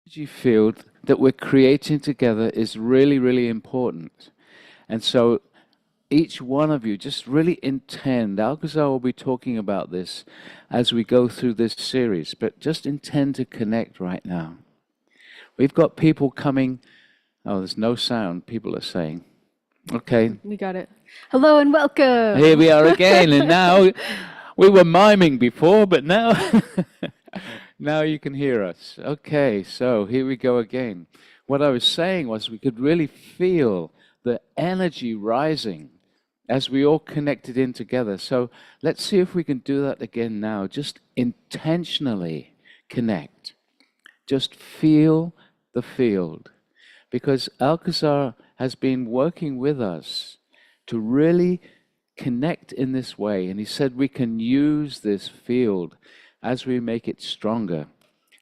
energy field that we're creating together is really, really important. And so each one of you just really intend, Alcazar will be talking about this as we go through this series, but just intend to connect right now. We've got people coming. Oh, there's no sound, people are saying. Okay. We got it. Hello and welcome. Here we are again, and now we were miming before, but now now you can hear us. Okay, so here we go again. What I was saying was we could really feel the energy rising as we all connected in together. So let's see if we can do that again now. Just intentionally connect. Just feel the field. Because Alcazar has been working with us to really connect in this way. And he said we can use this field as we make it stronger.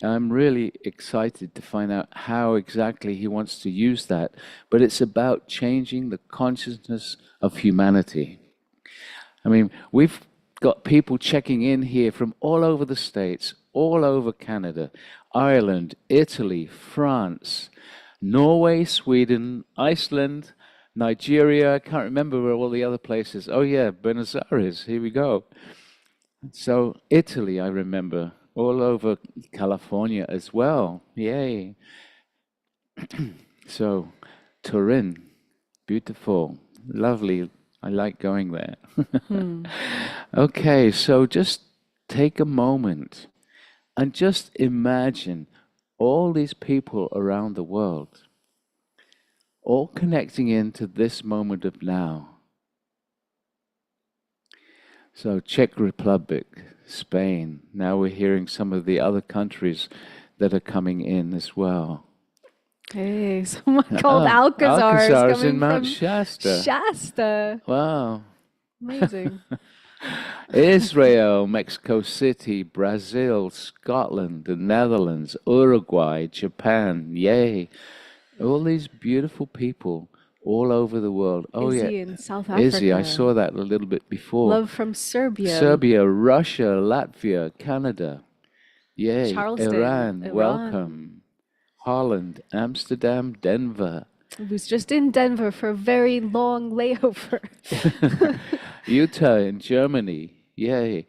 And I'm really excited to find out how exactly he wants to use that. But it's about changing the consciousness of humanity. I mean, we've got people checking in here from all over the States, all over Canada, Ireland, Italy, France, Norway, Sweden, Iceland, Nigeria. I can't remember where all the other places. Oh yeah, Buenos Aires, here we go. So Italy, I remember, all over California as well. Yay. So Turin, beautiful, lovely. I like going there. Okay, so just take a moment and just imagine all these people around the world, all connecting into this moment of now. So Czech Republic, Spain, now we're hearing some of the other countries that are coming in as well. Hey, someone called Alcazar is coming in Mount from Shasta. Shasta. Wow. Amazing. Israel, Mexico City, Brazil, Scotland, the Netherlands, Uruguay, Japan, yay. All these beautiful people all over the world. Oh Izzy yeah, in South Africa. Izzy, I saw that a little bit before. Love from Serbia. Serbia, Russia, Latvia, Canada, yay. Charleston, Iran, welcome. Holland, Amsterdam, Denver. I was just in Denver for a very long layover. Utah in Germany, yay.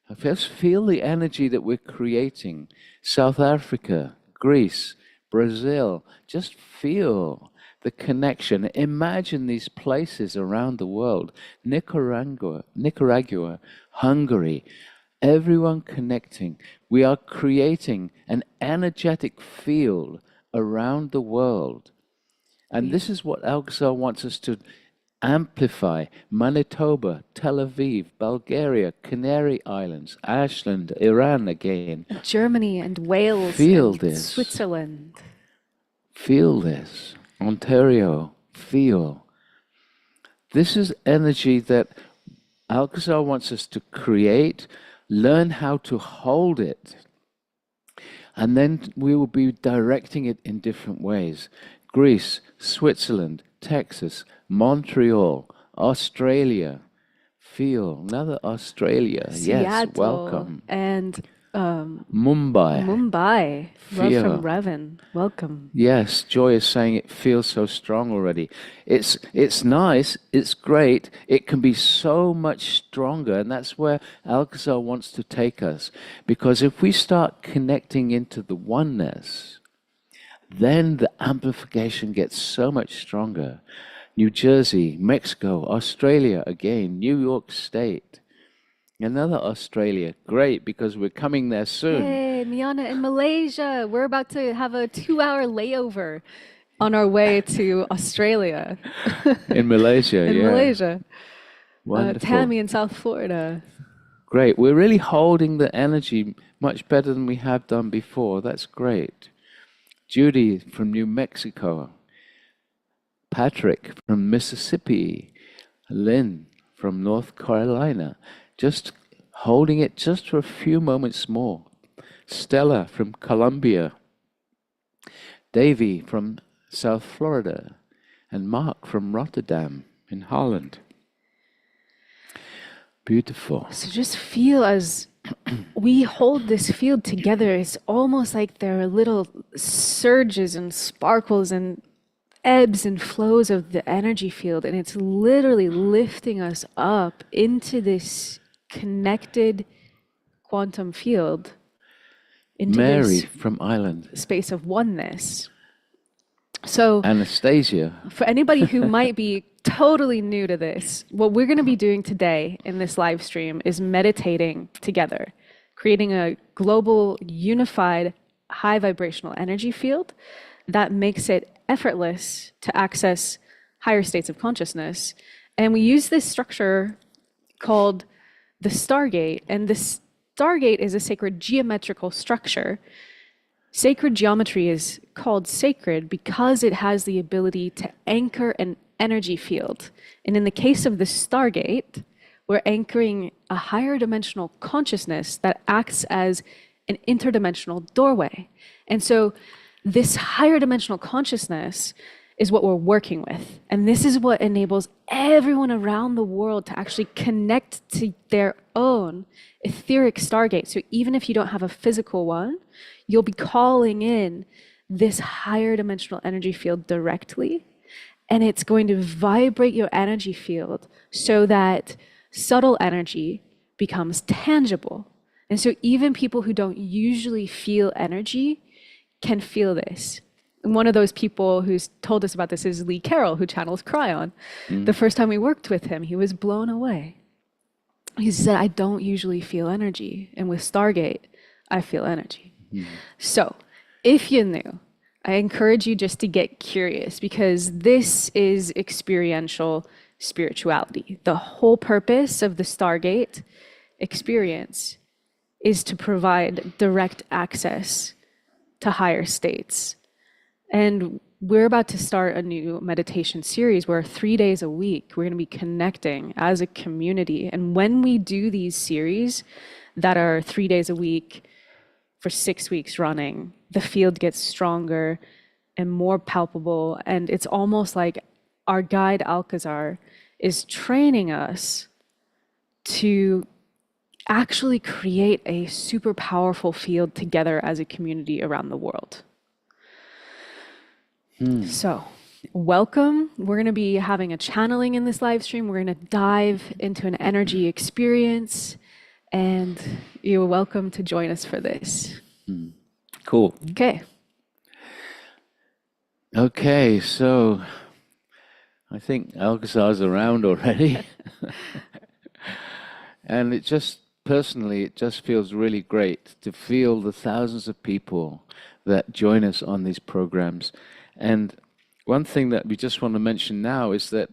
I just feel the energy that we're creating. South Africa, Greece, Brazil, just feel the connection. Imagine these places around the world. Nicaragua, Hungary, everyone connecting. We are creating an energetic field around the world. And this is what Alcazar wants us to amplify. Manitoba, Tel Aviv, Bulgaria, Canary Islands, Ashland, Iran again. Germany and Wales. Feel and this. Switzerland. Feel this. Ontario, feel. This is energy that Alcazar wants us to create, learn how to hold it, and then we will be directing it in different ways. Greece, Switzerland, Texas, Montreal, Australia. Feel another Australia. Seattle, yes, welcome. And Mumbai. Mumbai. Love Feel. from Revan. Welcome. Yes, Joy is saying it feels so strong already. It's nice, it's great, it can be so much stronger, and that's where Alcazar wants to take us. Because if we start connecting into the oneness, then the amplification gets so much stronger. New Jersey, Mexico, Australia again, New York State. Another Australia, great, because we're coming there soon. Hey, Miana in Malaysia. We're about to have a 2-hour layover on our way to Australia. In Malaysia, in yeah. Malaysia. Wonderful. Tammy in South Florida. Great. We're really holding the energy much better than we have done before. That's great. Judy from New Mexico. Patrick from Mississippi. Lynn from North Carolina. Just holding it just for a few moments more. Stella from Colombia. Davy from South Florida. And Mark from Rotterdam in Holland. Beautiful. So just feel as we hold this field together. It's almost like there are little surges and sparkles and ebbs and flows of the energy field, and it's literally lifting us up into this connected quantum field, into Mary this from Ireland. space of oneness. So, Anastasia. for anybody who might be totally new to this, what we're going to be doing today in this live stream is meditating together, creating a global, unified, high vibrational energy field that makes it effortless to access higher states of consciousness. And we use this structure called the Stargate. And the Stargate is a sacred geometrical structure. Sacred geometry is called sacred because it has the ability to anchor an energy field. And in the case of the Stargate, we're anchoring a higher dimensional consciousness that acts as an interdimensional doorway. And so this higher dimensional consciousness is what we're working with. And this is what enables everyone around the world to actually connect to their own etheric Stargate. So even if you don't have a physical one, you'll be calling in this higher dimensional energy field directly. And it's going to vibrate your energy field so that subtle energy becomes tangible. And so even people who don't usually feel energy can feel this. And one of those people who's told us about this is Lee Carroll, who channels Cryon. The first time we worked with him, he was blown away. He said, I don't usually feel energy. And with Stargate, I feel energy. So if you're new, I encourage you just to get curious, because this is experiential spirituality. The whole purpose of the Stargate experience is to provide direct access to higher states. And we're about to start a new meditation series where 3 days a week, we're going to be connecting as a community. And when we do these series that are 3 days a week for 6 weeks running, the field gets stronger and more palpable. And it's almost like our guide Alcazar is training us to actually create a super powerful field together as a community around the world. So, welcome. We're going to be having a channeling in this live stream. We're going to dive into an energy experience, and you're welcome to join us for this. Cool. Okay. Okay, so I think Alcazar's around already. And it just, personally, it just feels really great to feel the thousands of people that join us on these programs. And one thing that we just want to mention now is that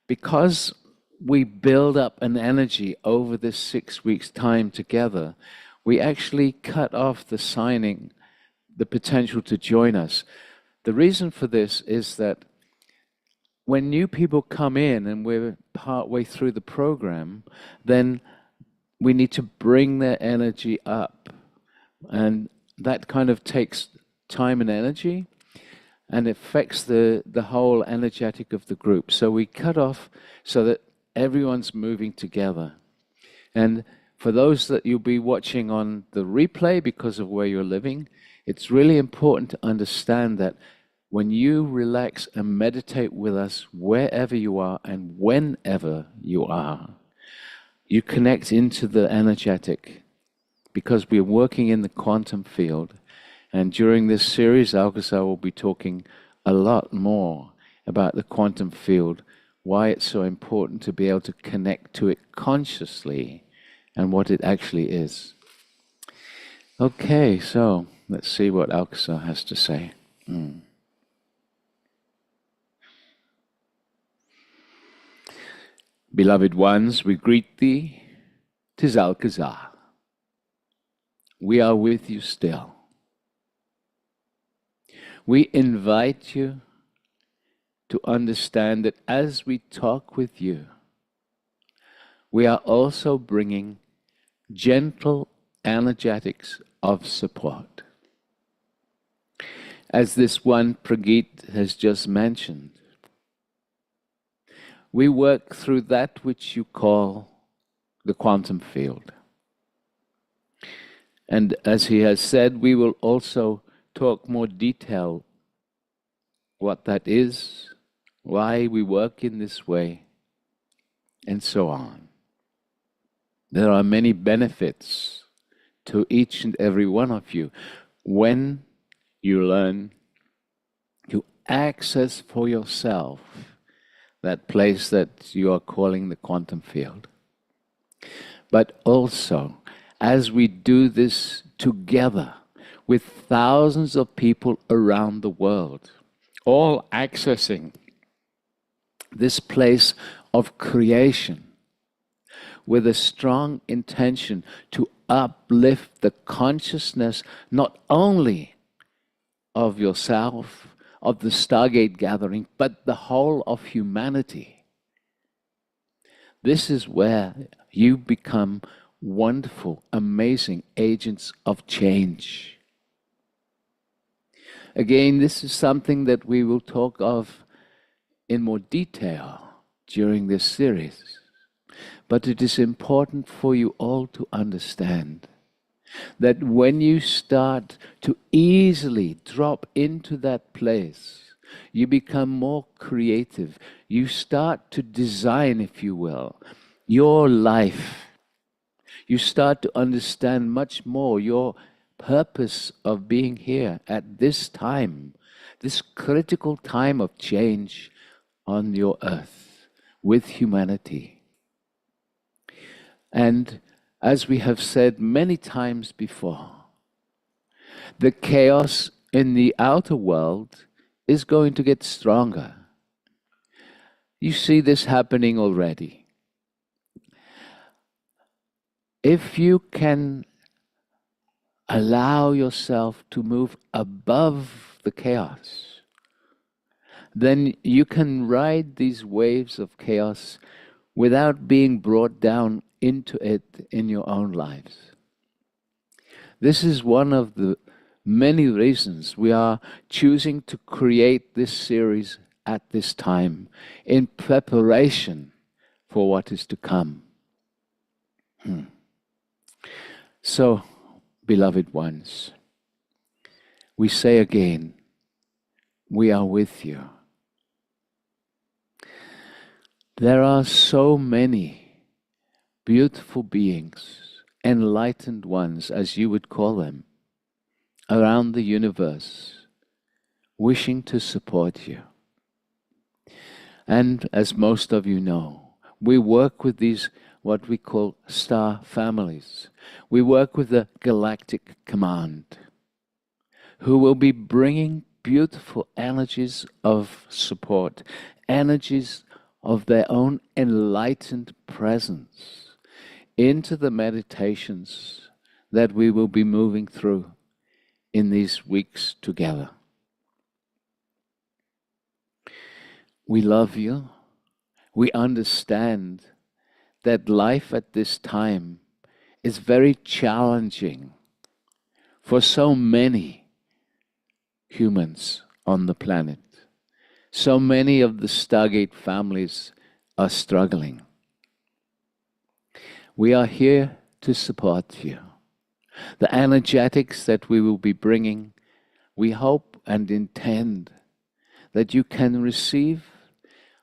because we build up an energy over this 6 weeks' time together, we actually cut off the signing, the potential to join us. The reason for this is that when new people come in and we're partway through the program, then we need to bring their energy up. And that kind of takes time and energy, and affects the whole energetic of the group. So we cut off so that everyone's moving together. And for those that you'll be watching on the replay because of where you're living, it's really important to understand that when you relax and meditate with us wherever you are and whenever you are, you connect into the energetic, because we're working in the quantum field. And during this series, Alcazar will be talking a lot more about the quantum field, why it's so important to be able to connect to it consciously, and what it actually is. Okay, so let's see what Alcazar has to say. Beloved ones, we greet thee. 'Tis Alcazar. We are with you still. We invite you to understand that as we talk with you, we are also bringing gentle energetics of support. As this one Pragit has just mentioned, we work through that which you call the quantum field. And as he has said, we will also talk more detail what that is, why we work in this way, and so on. There are many benefits to each and every one of you when you learn to access for yourself that place that you are calling the quantum field. But also, as we do this together with thousands of people around the world, all accessing this place of creation with a strong intention to uplift the consciousness not only of yourself, of the Stargate gathering, but the whole of humanity. This is where you become wonderful, amazing agents of change. Again, this is something that we will talk of in more detail during this series. But it is important for you all to understand that when you start to easily drop into that place, you become more creative. You start to design, if you will, your life. You start to understand much more your purpose of being here at this time, this critical time of change on your earth with humanity. And as we have said many times before, the chaos in the outer world is going to get stronger. You see this happening already. If you can allow yourself to move above the chaos, then you can ride these waves of chaos without being brought down into it in your own lives. This is one of the many reasons we are choosing to create this series at this time in preparation for what is to come. So, beloved ones, we say again, we are with you. There are so many beautiful beings, enlightened ones, as you would call them, around the universe, wishing to support you. And as most of you know, we work with these, what we call star families. We work with the Galactic Command, who will be bringing beautiful energies of support, energies of their own enlightened presence into the meditations that we will be moving through in these weeks together. We love you. We understand that life at this time is very challenging for so many humans on the planet. So many of the Stargate families are struggling. We are here to support you. The energetics that we will be bringing, we hope and intend that you can receive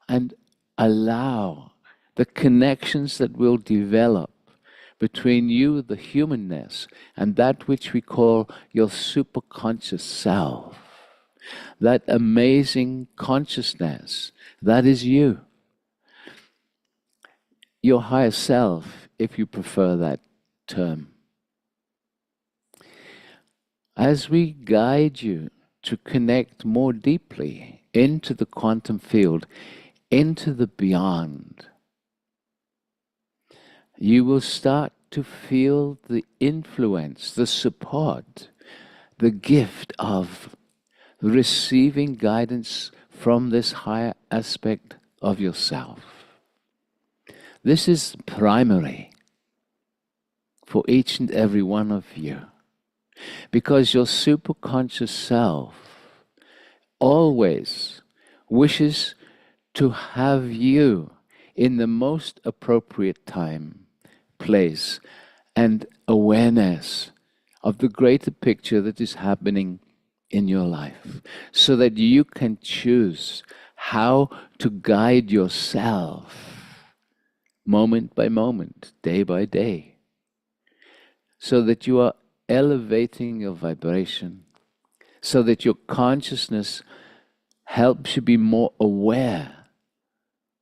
and allow the connections that will develop between you, the humanness, and that which we call your superconscious self. That amazing consciousness, that is you. Your higher self, if you prefer that term. As we guide you to connect more deeply into the quantum field, into the beyond, you will start to feel the influence, the support, the gift of receiving guidance from this higher aspect of yourself. This is primary for each and every one of you, because your superconscious self always wishes to have you in the most appropriate time, place, and awareness of the greater picture that is happening in your life, so that you can choose how to guide yourself moment by moment, day by day, so that you are elevating your vibration, so that your consciousness helps you be more aware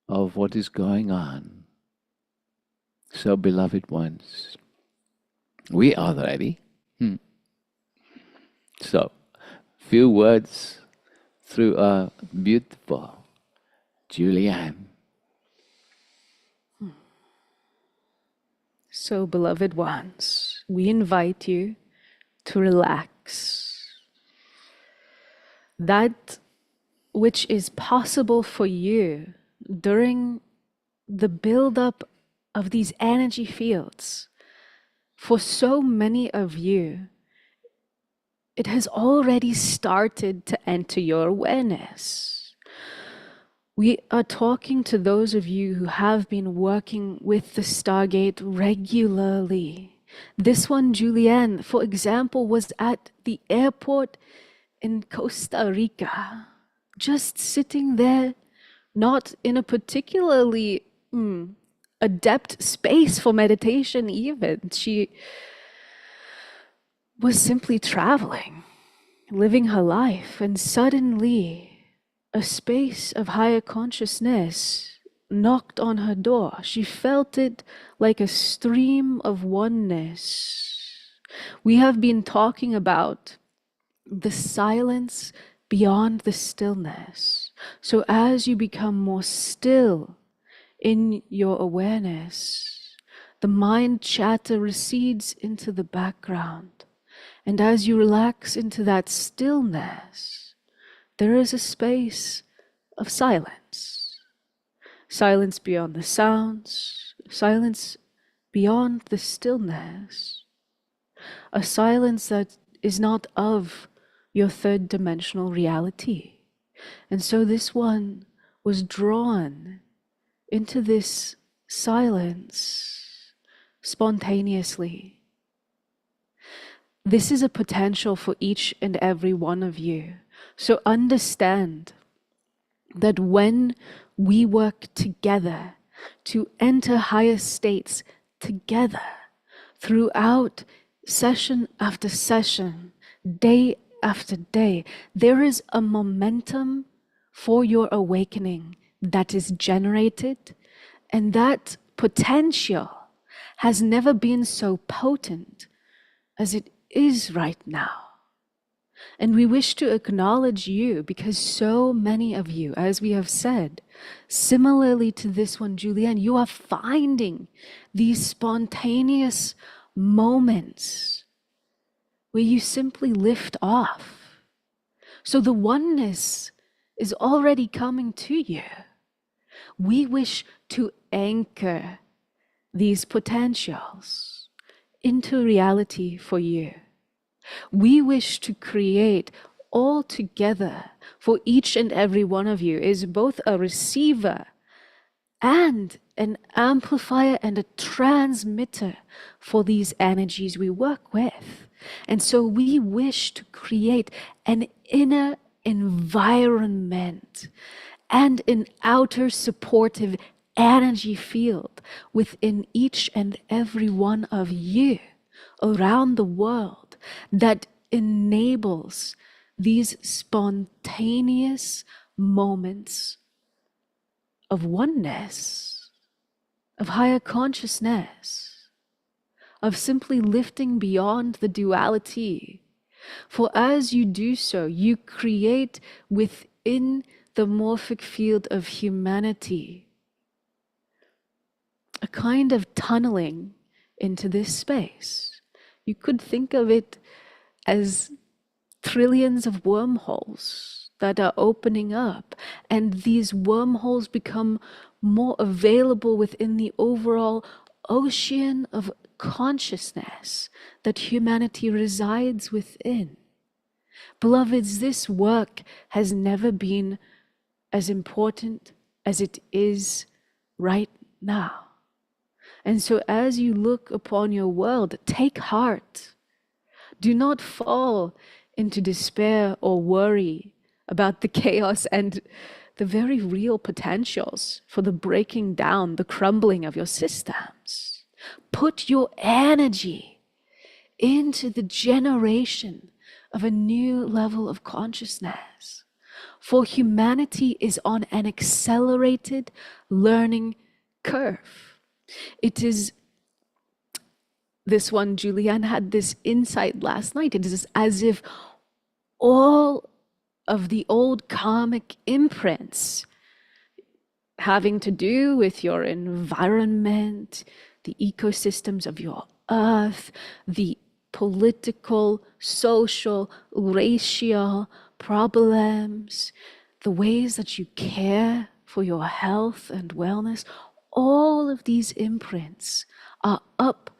of what is going on. So, beloved ones, we are ready. So, few words through our beautiful Julianne. So, beloved ones, we invite you to relax. That which is possible for you during the buildup of these energy fields, for so many of you, it has already started to enter your awareness. We are talking to those of you who have been working with the Stargate regularly. This one, Julianne, for example, was at the airport in Costa Rica, just sitting there, not in a particularly adept space for meditation even. She was simply traveling, living her life, and suddenly a space of higher consciousness knocked on her door. She felt it like a stream of oneness. We have been talking about the silence beyond the stillness. So as you become more still in your awareness, the mind chatter recedes into the background. And as you relax into that stillness, there is a space of silence. Silence beyond the sounds, silence beyond the stillness. A silence that is not of your third dimensional reality. And so this one was drawn into this silence spontaneously. This is a potential for each and every one of you. So understand that when we work together to enter higher states together throughout session after session, day after day, there is a momentum for your awakening that is generated, and that potential has never been so potent as it is right now. And we wish to acknowledge you because so many of you, as we have said, similarly to this one, Julianne, you are finding these spontaneous moments where you simply lift off. So the oneness is already coming to you. We wish to anchor these potentials into reality for you. We wish to create all together for each and every one of you is both a receiver and an amplifier and a transmitter for these energies we work with. And so we wish to create an inner environment and an outer supportive energy field within each and every one of you around the world that enables these spontaneous moments of oneness, of higher consciousness, of simply lifting beyond the duality. For as you do so, you create within the morphic field of humanity a kind of tunneling into this space. You could think of it as trillions of wormholes that are opening up, and these wormholes become more available within the overall ocean of consciousness that humanity resides within. Beloveds, this work has never been as important as it is right now. And so as you look upon your world, take heart. Do not fall into despair or worry about the chaos and the very real potentials for the breaking down, the crumbling of your systems. Put your energy into the generation of a new level of consciousness. For humanity is on an accelerated learning curve. It is this one, Julianne had this insight last night. It is as if all of the old karmic imprints having to do with your environment, the ecosystems of your earth, the political, social, racial problems, the ways that you care for your health and wellness, all of these imprints are up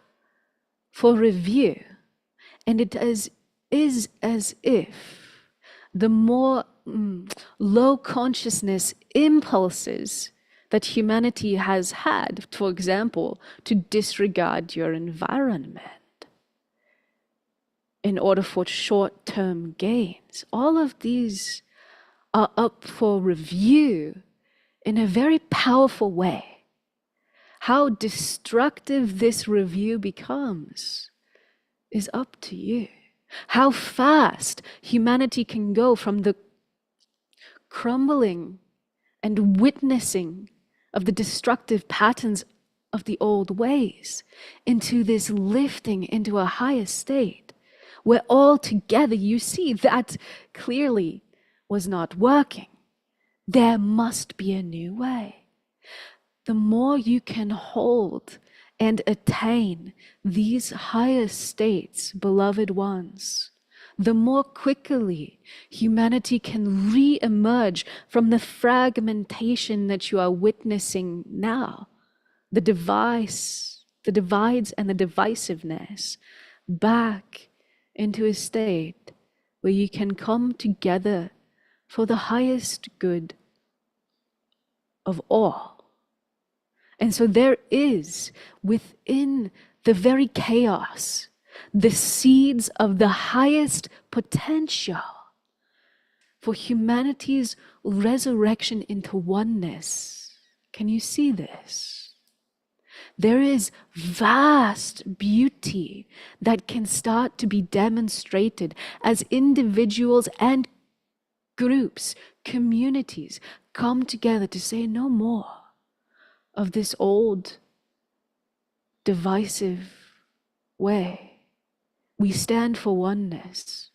for review. And it is as if the more low consciousness impulses that humanity has had, for example, to disregard your environment in order for short-term gains, all of these are up for review in a very powerful way. How destructive this review becomes is up to you. How fast humanity can go from the crumbling and witnessing of the destructive patterns of the old ways into this lifting into a higher state where all together you see that clearly was not working. There must be a new way. The more you can hold and attain these higher states, beloved ones, the more quickly humanity can re-emerge from the fragmentation that you are witnessing now, the divides and the divisiveness, back into a state where you can come together for the highest good of all. And so there is within the very chaos the seeds of the highest potential for humanity's resurrection into oneness. Can you see this? There is vast beauty that can start to be demonstrated as individuals and groups, communities come together to say no more of this old divisive way. We stand for oneness.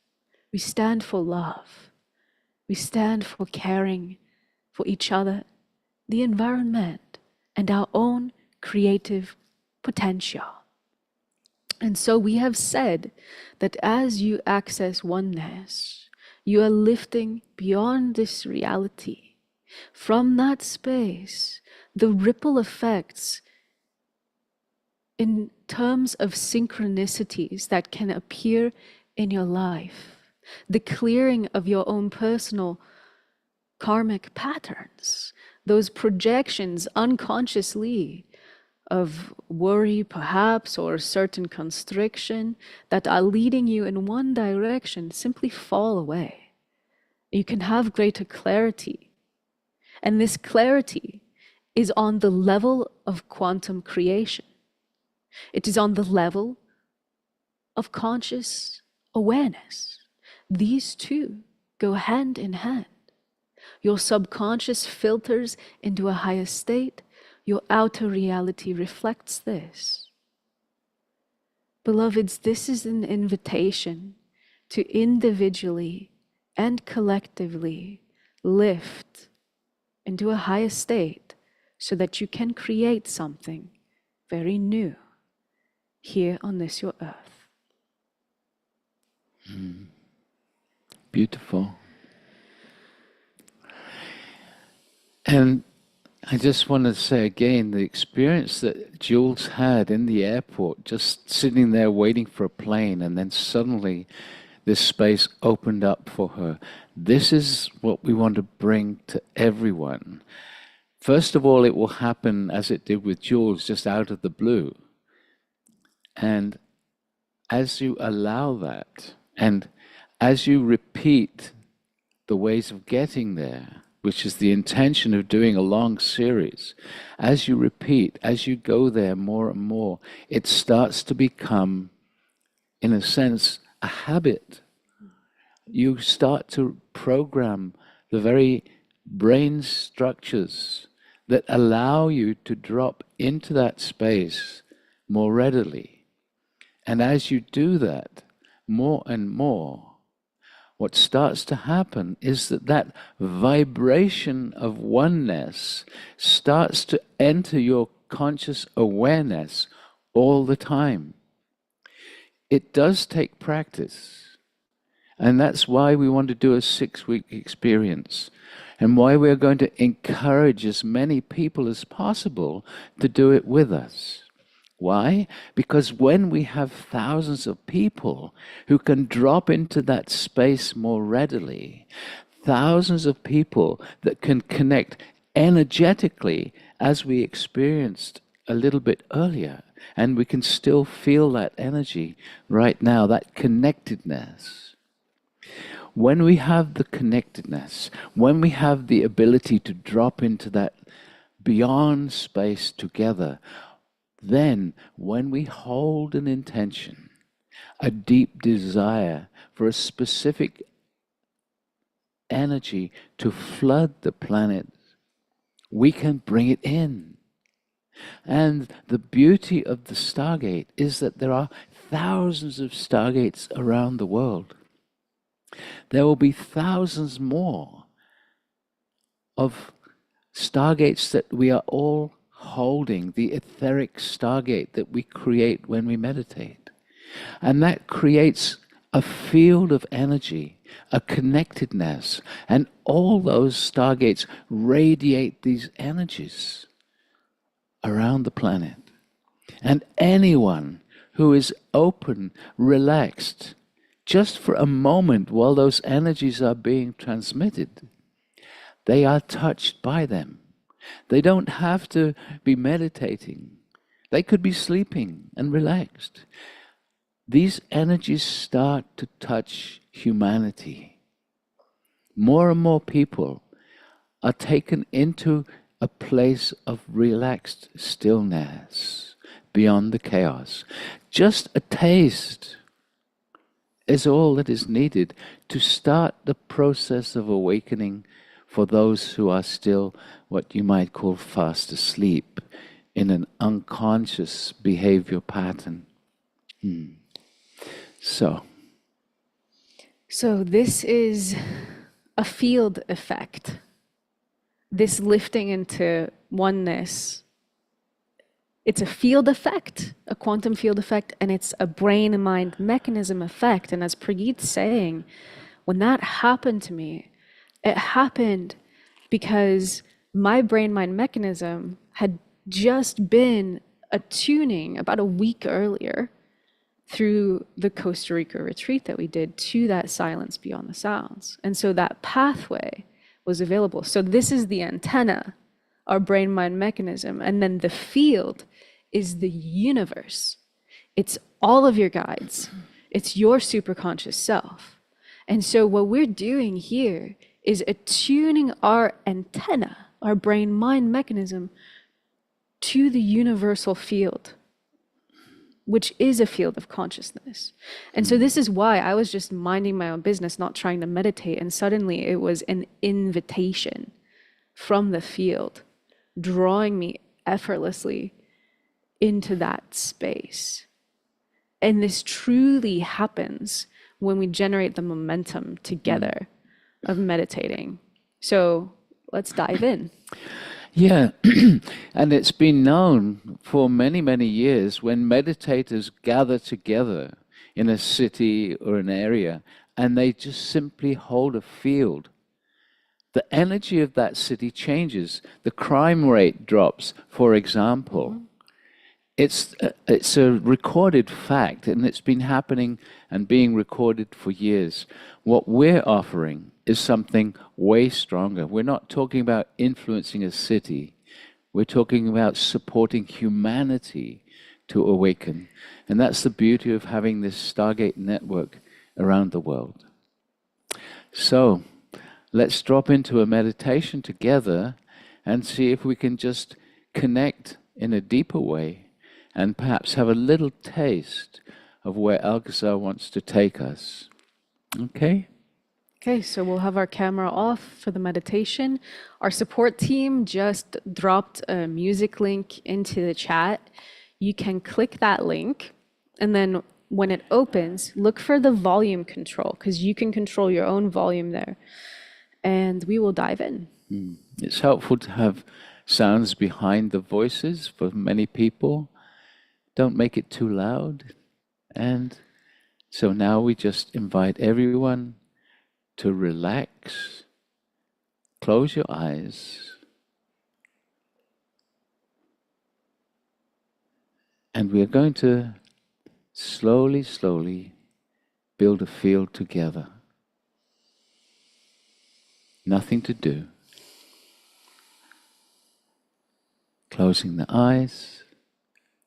We stand for love. We stand for caring for each other, the environment, and our own creative potential. And so we have said that as you access oneness, you are lifting beyond this reality. From that space, the ripple effects in terms of synchronicities that can appear in your life, the clearing of your own personal karmic patterns, those projections unconsciously of worry perhaps or a certain constriction that are leading you in one direction simply fall away. You can have greater clarity. And this clarity is on the level of quantum creation. It is on the level of conscious awareness. These two go hand in hand. Your subconscious filters into a higher state. Your outer reality reflects this. Beloveds, this is an invitation to individually and collectively lift into a higher state so that you can create something very new here on this your earth. Beautiful. And I just want to say again, the experience that Jules had in the airport, just sitting there waiting for a plane, and then suddenly this space opened up for her. This is what we want to bring to everyone. First of all, it will happen as it did with Jules, just out of the blue. And as you allow that, and as you repeat the ways of getting there, which is the intention of doing a long series, as you repeat, as you go there more and more, it starts to become, in a sense, a habit. You start to program the very brain structures that allow you to drop into that space more readily. And as you do that more and more, what starts to happen is that that vibration of oneness starts to enter your conscious awareness all the time. It does take practice. And that's why we want to do a 6-week experience, and why we're going to encourage as many people as possible to do it with us. Why? Because when we have thousands of people who can drop into that space more readily, thousands of people that can connect energetically as we experienced a little bit earlier, and we can still feel that energy right now, that connectedness. When we have the connectedness, when we have the ability to drop into that beyond space together, then when we hold an intention, a deep desire for a specific energy to flood the planet, we can bring it in. And the beauty of the Stargate is that there are thousands of Stargates around the world. There will be thousands more of Stargates that we are all holding, the etheric Stargate that we create when we meditate. And that creates a field of energy, a connectedness, and all those Stargates radiate these energies around the planet. And anyone who is open, relaxed, just for a moment while those energies are being transmitted, they are touched by them. They don't have to be meditating. They could be sleeping and relaxed. These energies start to touch humanity. More and more people are taken into a place of relaxed stillness beyond the chaos. Just a taste is all that is needed to start the process of awakening for those who are still what you might call fast asleep in an unconscious behavior pattern. So this is a field effect. This lifting into oneness, it's a field effect, a quantum field effect, and it's a brain and mind mechanism effect. And as Prageet's saying, when that happened to me, it happened because my brain-mind mechanism had just been attuning about a week earlier through the Costa Rica retreat that we did to that silence beyond the sounds. And so that pathway was available. So this is the antenna, our brain-mind mechanism. And then the field is the universe. It's all of your guides. It's your superconscious self. And so what we're doing here is attuning our antenna, our brain-mind mechanism, to the universal field, which is a field of consciousness. And so this is why I was just minding my own business, not trying to meditate, and suddenly it was an invitation from the field, drawing me effortlessly into that space. And this truly happens when we generate the momentum together of meditating. So let's dive in. yeah, and it's been known for many, many years when meditators gather together in a city or an area and they just simply hold a field, the energy of that city changes. The crime rate drops, for example. It's a recorded fact, and it's been happening and being recorded for years. What we're offering is something way stronger. We're not talking about influencing a city. We're talking about supporting humanity to awaken. And that's the beauty of having this Stargate network around the world. So, let's drop into a meditation together and see if we can just connect in a deeper way and perhaps have a little taste of where Alcazar wants to take us. Okay? Okay, so we'll have our camera off for the meditation. Our support team just dropped a music link into the chat. You can click that link, and then when it opens, look for the volume control, because you can control your own volume there. And we will dive in. It's helpful to have sounds behind the voices for many people. Don't make it too loud. And so now we just invite everyone to relax. Close your eyes. And we are going to slowly, slowly build a field together. Nothing to do. Closing the eyes,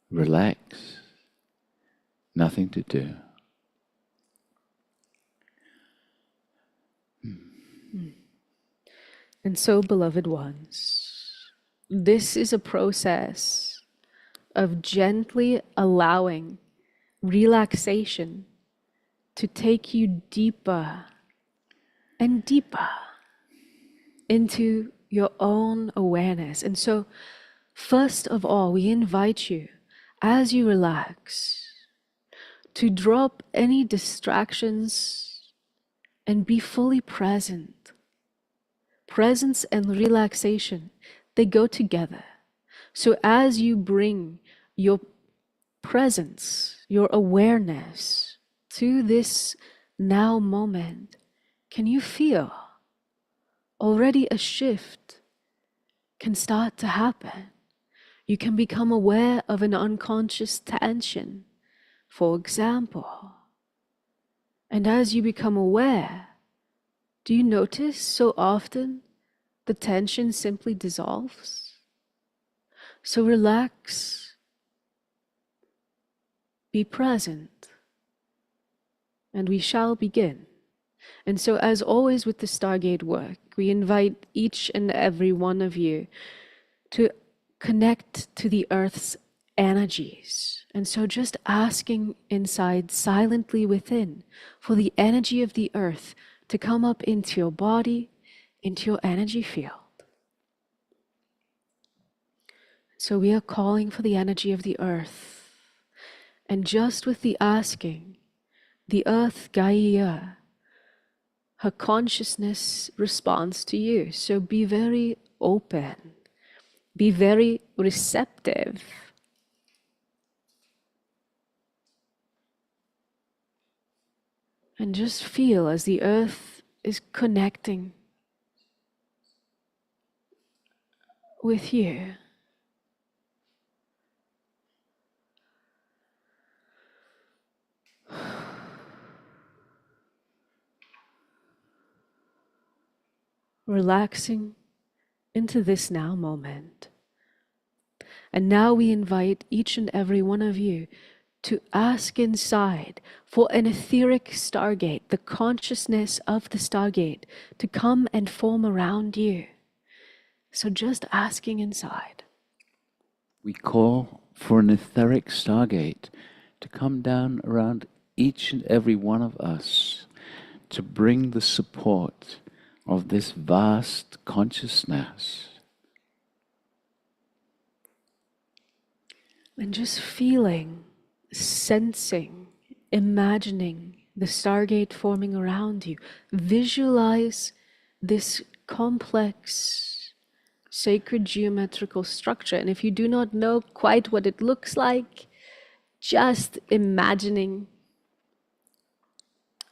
relax, nothing to do. And so, beloved ones, this is a process of gently allowing relaxation to take you deeper and deeper into your own awareness. And so, first of all, we invite you, as you relax, to drop any distractions and be fully present. Presence and relaxation, they go together. So as you bring your presence, your awareness to this now moment, can you feel already a shift can start to happen? You can become aware of an unconscious tension, for example. And as you become aware, do you notice so often the tension simply dissolves? So relax, be present, and we shall begin. And so, as always with the Stargate work, we invite each and every one of you to connect to the Earth's energies. And so just asking inside, silently within, for the energy of the Earth to come up into your body, into your energy field. So we are calling for the energy of the Earth. And just with the asking, the Earth, Gaia, her consciousness responds to you. So be very open, be very receptive. And just feel as the Earth is connecting with you. Relaxing into this now moment. And now we invite each and every one of you to ask inside for an etheric Stargate, the consciousness of the Stargate, to come and form around you. So just asking inside. We call for an etheric Stargate to come down around each and every one of us to bring the support of this vast consciousness. And just feeling, sensing, imagining the Stargate forming around you. Visualize this complex, sacred geometrical structure. And if you do not know quite what it looks like, just imagining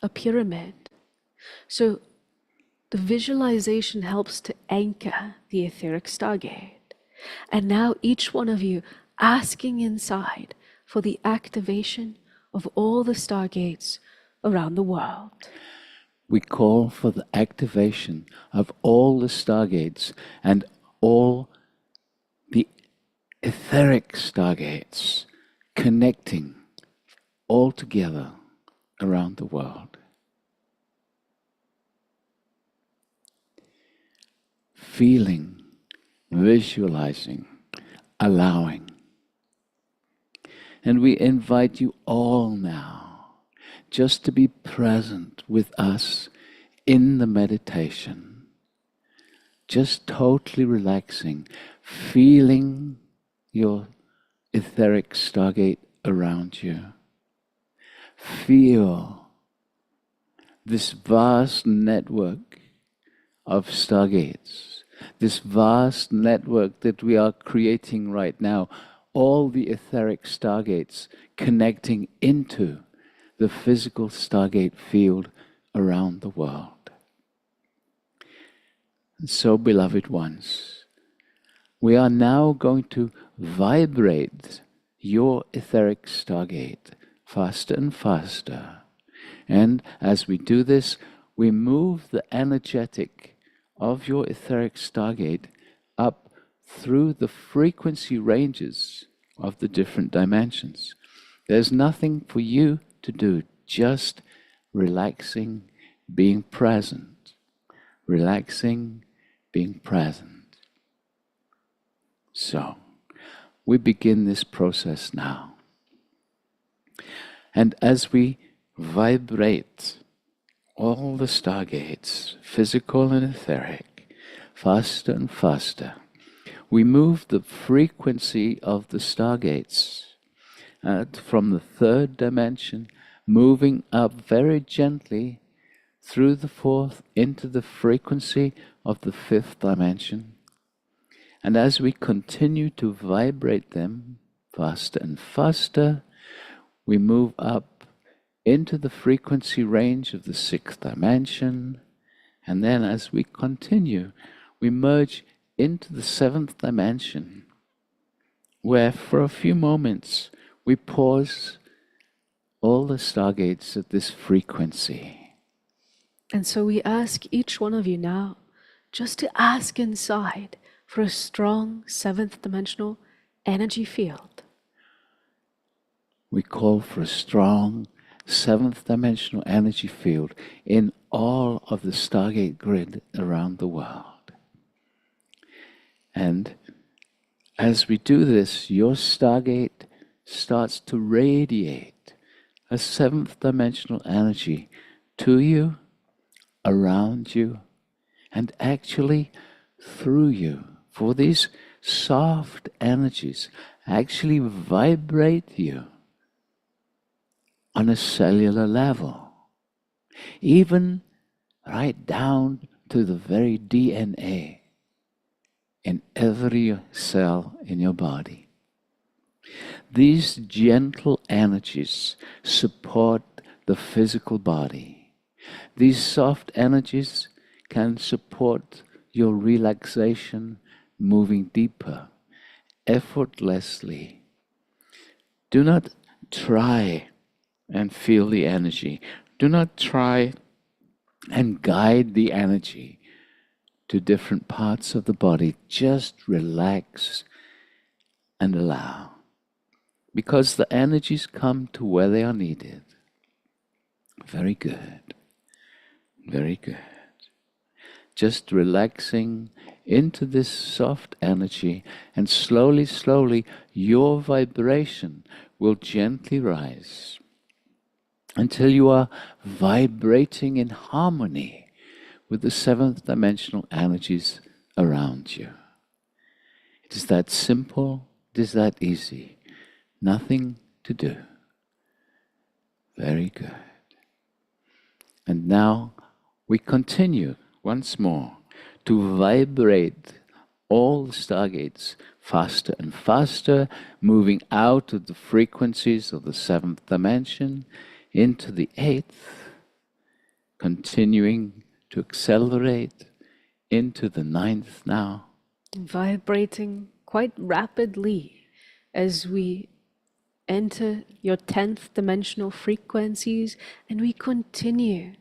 a pyramid. So the visualization helps to anchor the etheric Stargate. And now each one of you asking inside for the activation of all the Stargates around the world. We call for the activation of all the Stargates and all the etheric Stargates connecting all together around the world. Feeling, visualizing, allowing. And we invite you all now just to be present with us in the meditation. Just totally relaxing, feeling your etheric stargate around you. Feel this vast network of stargates, this vast network that we are creating right now, all the etheric stargates connecting into the physical stargate field around the world. And so, beloved ones, we are now going to vibrate your etheric stargate faster and faster. And as we do this, we move the energetic of your etheric stargate up through the frequency ranges of the different dimensions. There's nothing for you to do, just relaxing, being present. Relaxing, being present. So, we begin this process now. And as we vibrate all the stargates, physical and etheric, faster and faster, we move the frequency of the stargates from the third dimension, moving up very gently through the fourth into the frequency of the fifth dimension. And as we continue to vibrate them faster and faster, we move up into the frequency range of the sixth dimension. And then as we continue, we merge into the seventh dimension, where for a few moments we pause all the stargates at this frequency. And so we ask each one of you now just to ask inside for a strong seventh dimensional energy field. We call for a strong seventh dimensional energy field in all of the Stargate grid around the world. And as we do this, your Stargate starts to radiate a seventh dimensional energy to you, around you, and actually through you. For these soft energies actually vibrate you on a cellular level, even right down to the very DNA in every cell in your body. These gentle energies support the physical body. These soft energies can support your relaxation, moving deeper, effortlessly. Do not try and feel the energy. Do not try and guide the energy to different parts of the body. Just relax and allow. Because the energies come to where they are needed. Very good. Very good. Just relaxing into this soft energy, and slowly, slowly, your vibration will gently rise until you are vibrating in harmony with the seventh dimensional energies around you. It is that simple, it is that easy. Nothing to do. Very good. And now we continue once more to vibrate all the stargates faster and faster, moving out of the frequencies of the seventh dimension into the eighth, continuing to accelerate into the ninth now. Vibrating quite rapidly as we enter your 10th dimensional frequencies, and we continue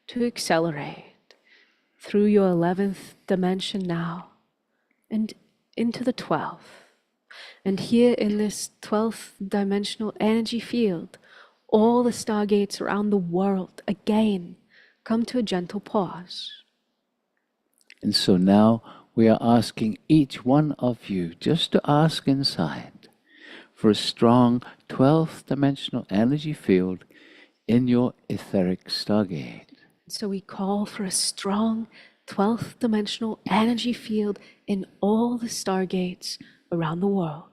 to accelerate through your 11th dimension now and into the 12th. And here in this 12th dimensional energy field, all the stargates around the world again come to a gentle pause. And so now we are asking each one of you just to ask inside for a strong 12th dimensional energy field in your etheric stargate. So we call for a strong 12th dimensional energy field in all the stargates around the world.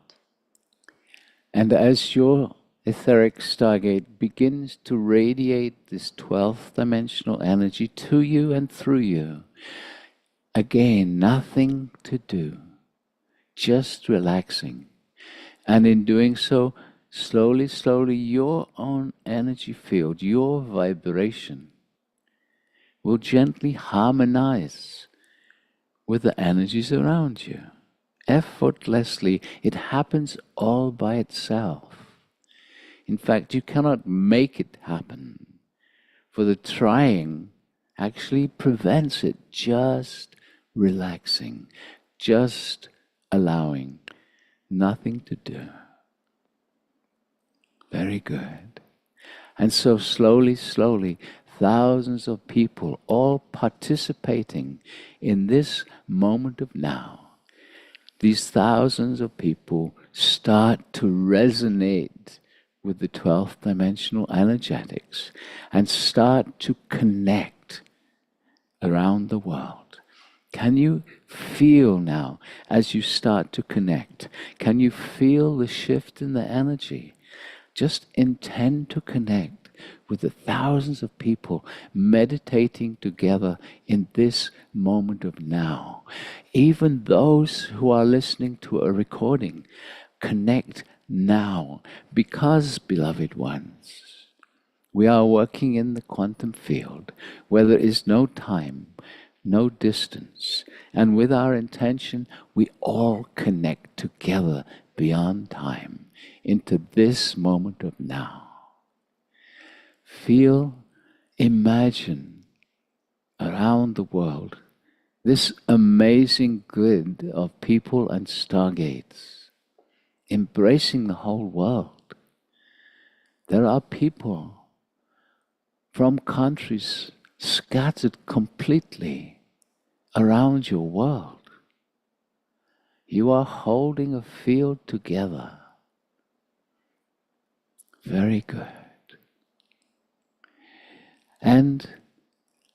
And as your etheric stargate begins to radiate this 12th dimensional energy to you and through you, again, nothing to do, just relaxing. And in doing so, slowly, slowly, your own energy field, your vibration, will gently harmonize with the energies around you. Effortlessly, it happens all by itself. In fact, you cannot make it happen, for the trying actually prevents it. Just relaxing, just allowing, nothing to do. Very good. And so slowly, slowly, thousands of people all participating in this moment of now. These thousands of people start to resonate with the 12th dimensional energetics and start to connect around the world. Can you feel now as you start to connect? Can you feel the shift in the energy? Just intend to connect with the thousands of people meditating together in this moment of now. Even those who are listening to a recording, connect now, because, beloved ones, we are working in the quantum field where there is no time, no distance, and with our intention, we all connect together beyond time into this moment of now. Feel, imagine around the world this amazing grid of people and stargates embracing the whole world. There are people from countries scattered completely around your world. You are holding a field together. Very good. And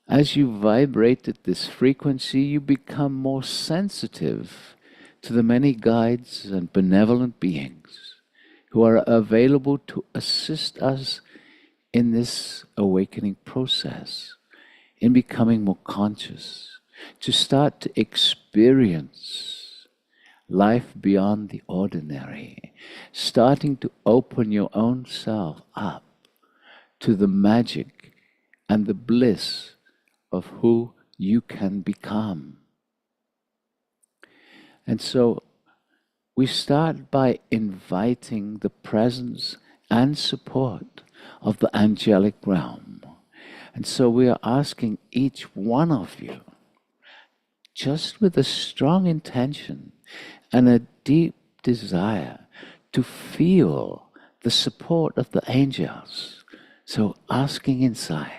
as you vibrated this frequency, you become more sensitive to the many guides and benevolent beings who are available to assist us in this awakening process, in becoming more conscious, to start to experience life beyond the ordinary, starting to open your own self up to the magic and the bliss of who you can become. And so we start by inviting the presence and support of the angelic realm. And so we are asking each one of you, just with a strong intention and a deep desire, to feel the support of the angels. So asking inside.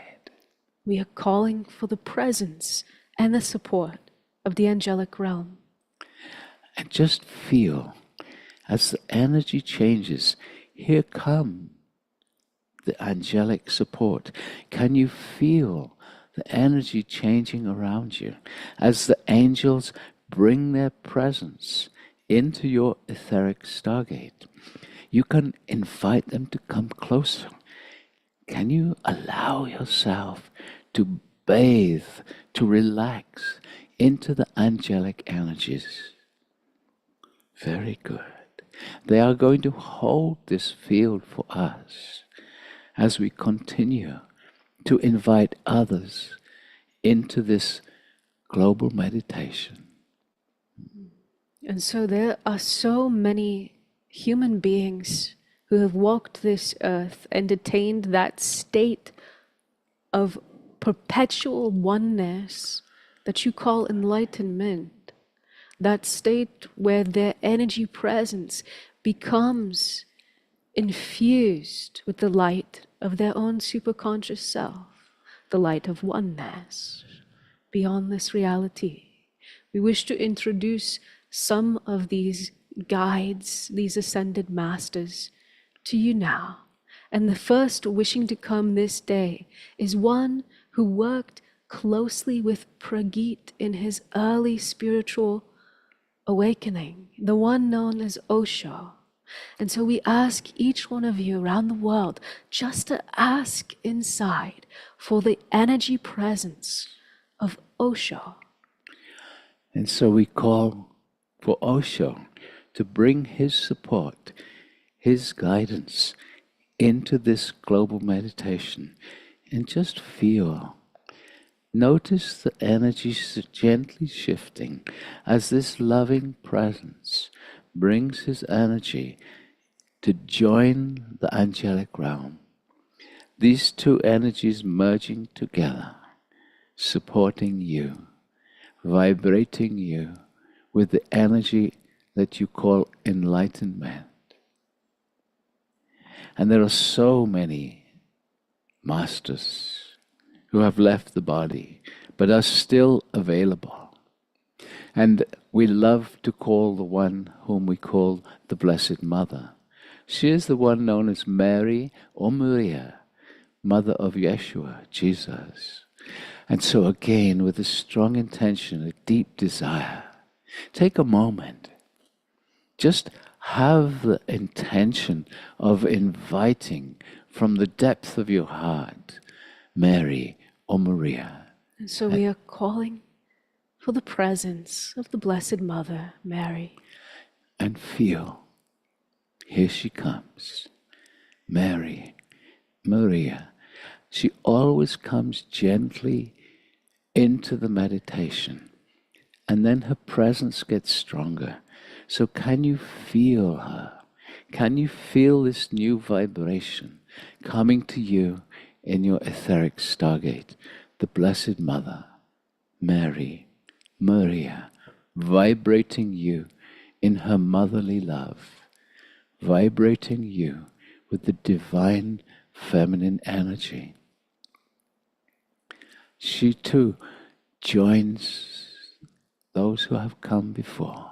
We are calling for the presence and the support of the angelic realm. And just feel, as the energy changes, here come the angelic support. Can you feel the energy changing around you as the angels bring their presence into your etheric stargate? You can invite them to come closer. Can you allow yourself to bathe, to relax into the angelic energies? Very good. They are going to hold this field for us as we continue to invite others into this global meditation. And so there are so many human beings who have walked this earth and attained that state of perpetual oneness that you call enlightenment. that state where their energy presence becomes infused with the light of their own superconscious self, the light of oneness beyond this reality. We wish to introduce some of these guides, these ascended masters, to you now. And the first wishing to come this day is one who worked closely with Pragit in his early spiritual awakening, the one known as Osho. And so we ask each one of you around the world just to ask inside for the energy presence of Osho. And so we call for Osho to bring his support, his guidance into this global meditation, and just feel. Notice the energies gently shifting as this loving presence brings his energy to join the angelic realm. These two energies merging together, supporting you, vibrating you with the energy that you call enlightenment. And there are so many masters who have left the body but are still available. And we love to call the one whom we call the Blessed Mother. She is the one known as Mary or Maria, Mother of Yeshua, Jesus. And so again, with a strong intention, a deep desire, take a moment. Just have the intention of inviting from the depth of your heart, Mary or Maria. And so we are calling for the presence of the Blessed Mother, Mary. And feel, here she comes, Mary, Maria. She always comes gently into the meditation, and then her presence gets stronger. So can you feel her? Can you feel this new vibration coming to you in your etheric stargate? The Blessed Mother, Mary, Maria, vibrating you in her motherly love, vibrating you with the divine feminine energy. She too joins those who have come before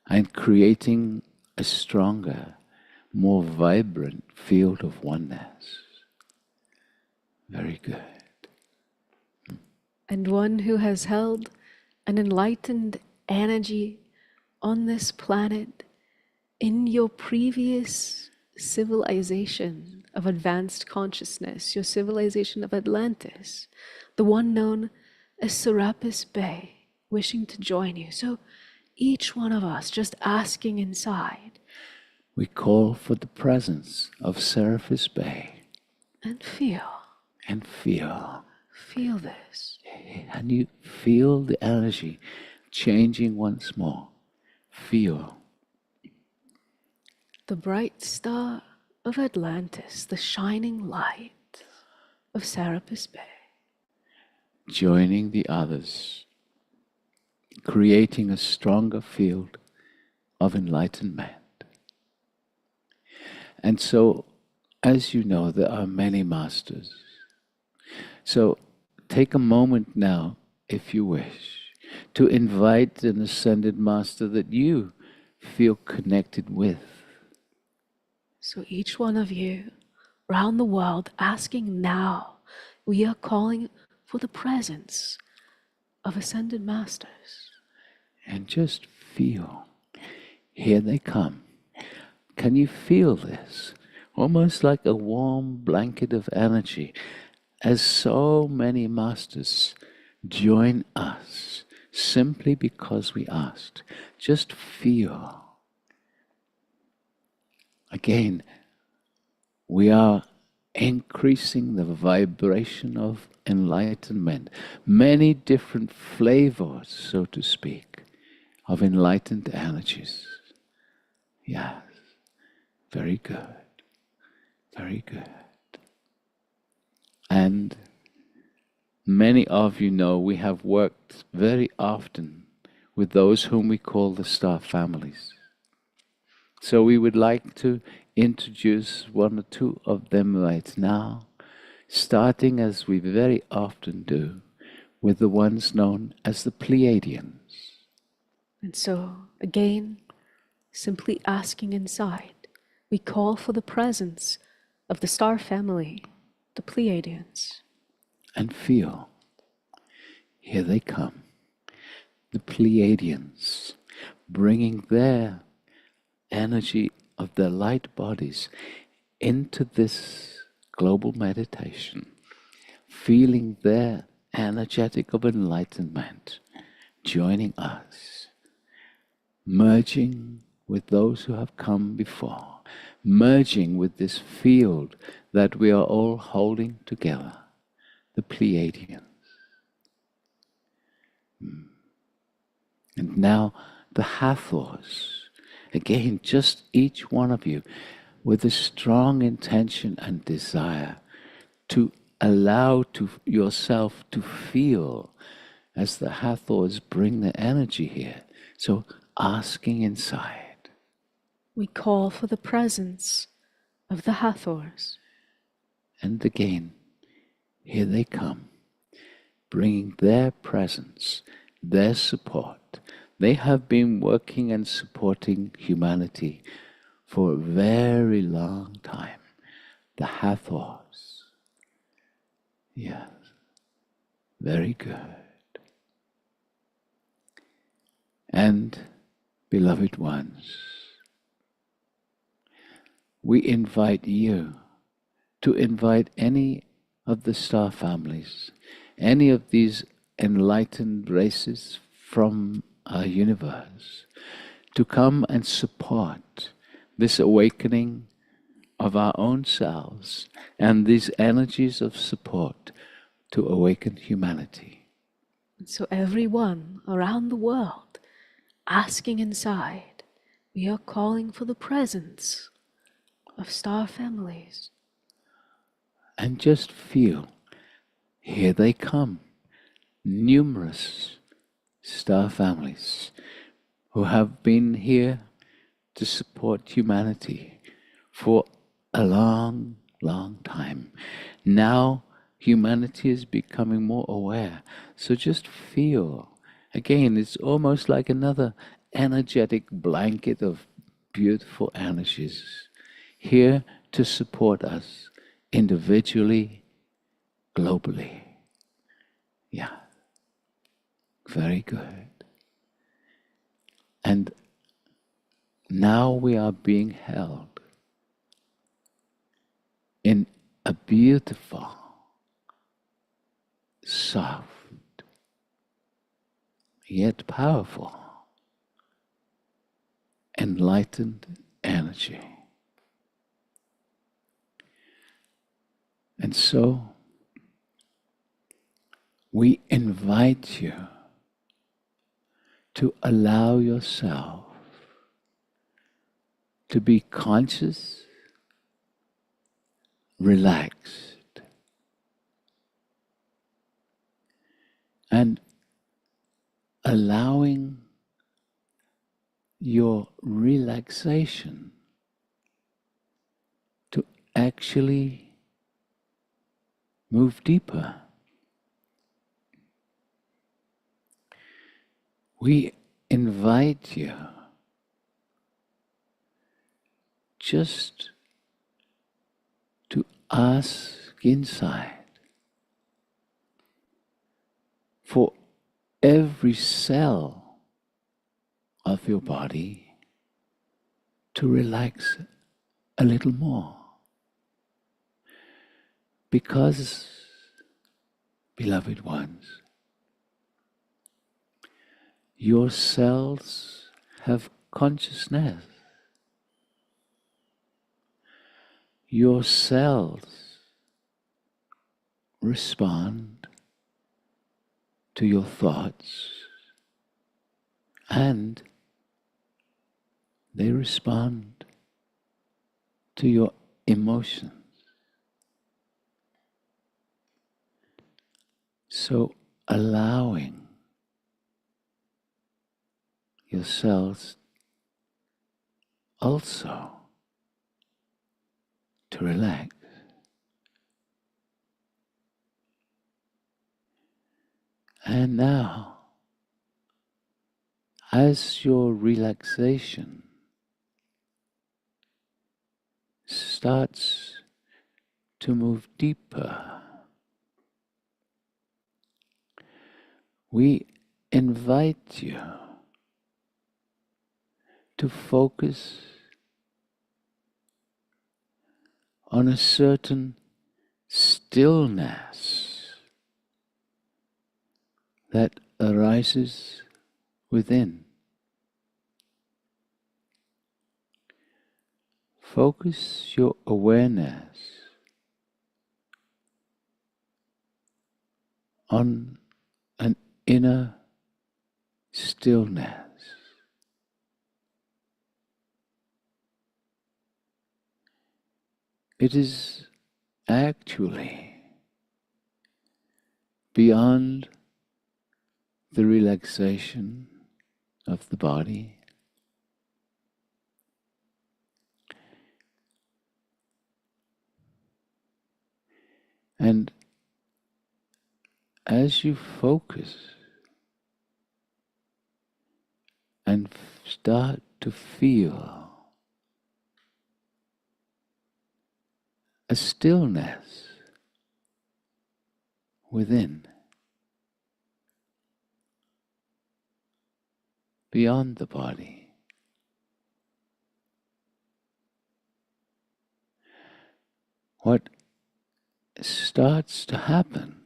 and creating a stronger, more vibrant field of oneness. Very good. And one who has held an enlightened energy on this planet in your previous civilization of advanced consciousness, your civilization of Atlantis, the one known as Serapis Bay, wishing to join you. So each one of us just asking inside. We call for the presence of Serapis Bay. And feel. And feel. Feel this. And you feel the energy changing once more. Feel. The bright star of Atlantis, the shining light of Serapis Bay. Joining the others, creating a stronger field of enlightenment. And so, as you know, there are many masters. So take a moment now, if you wish, to invite an ascended master that you feel connected with. So each one of you around the world asking now, we are calling for the presence of ascended masters. And just feel, here they come. Can you feel this? Almost like a warm blanket of energy, as so many masters join us simply because we asked. Just feel. Again, we are increasing the vibration of enlightenment. Many different flavors, so to speak, of enlightened energies. Yes, very good, very good. And many of you know we have worked very often with those whom we call the star families. So we would like to introduce one or two of them right now, starting as we very often do with the ones known as the Pleiadians. And so, again, simply asking inside, we call for the presence of the star family, the Pleiadians. And feel, here they come, the Pleiadians, bringing their energy of their light bodies into this global meditation, feeling their energetic of enlightenment, joining us, merging with those who have come before, merging with this field that we are all holding together, the Pleiadians. And now the Hathors, again, just each one of you with a strong intention and desire to allow to yourself to feel as the Hathors bring the energy here. So asking inside. We call for the presence of the Hathors. And again, here they come, bringing their presence, their support. They have been working and supporting humanity for a very long time. The Hathors. Yes, very good. And, beloved ones, we invite you to invite any of the star families, any of these enlightened races from our universe, to come and support this awakening of our own selves and these energies of support to awaken humanity. And so everyone around the world, asking inside, we are calling for the presence of star families. And just feel, here they come, numerous star families who have been here to support humanity for a long, long time. Now humanity is becoming more aware. So just feel, again, it's almost like another energetic blanket of beautiful energies here to support us individually, globally. Yeah, very good. And now we are being held in a beautiful, soft, yet powerful, enlightened energy. And so we invite you to allow yourself to be conscious, relaxed, and allowing your relaxation to actually move deeper. We invite you just to ask inside for every cell of your body to relax a little more. Because, beloved ones, your cells have consciousness. Your cells respond to your thoughts and they respond to your emotions. So allowing your cells also to relax. And now, as your relaxation starts to move deeper, we invite you to focus on a certain stillness that arises within. Focus your awareness on an inner stillness. It is actually beyond the relaxation of the body, and as you focus and start to feel a stillness within, beyond the body, what starts to happen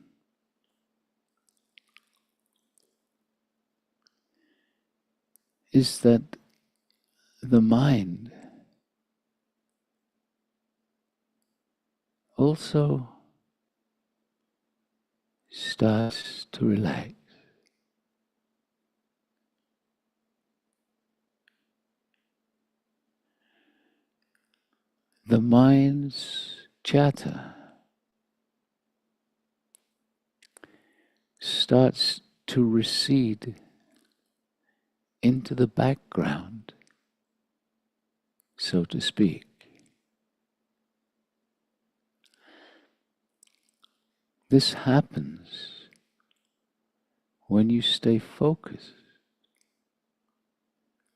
is that the mind also starts to relax. The mind's chatter starts to recede into the background, so to speak. This happens when you stay focused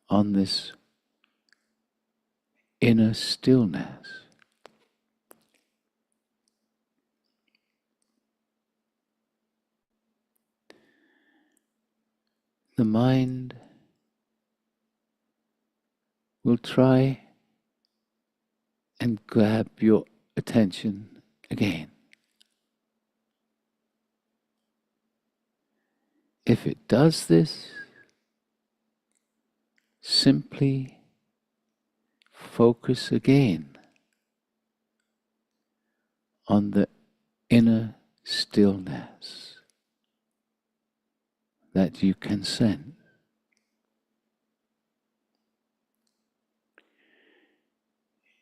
on this inner stillness. The mind will try and grab your attention again. If it does this, simply focus again on the inner stillness that you can sense.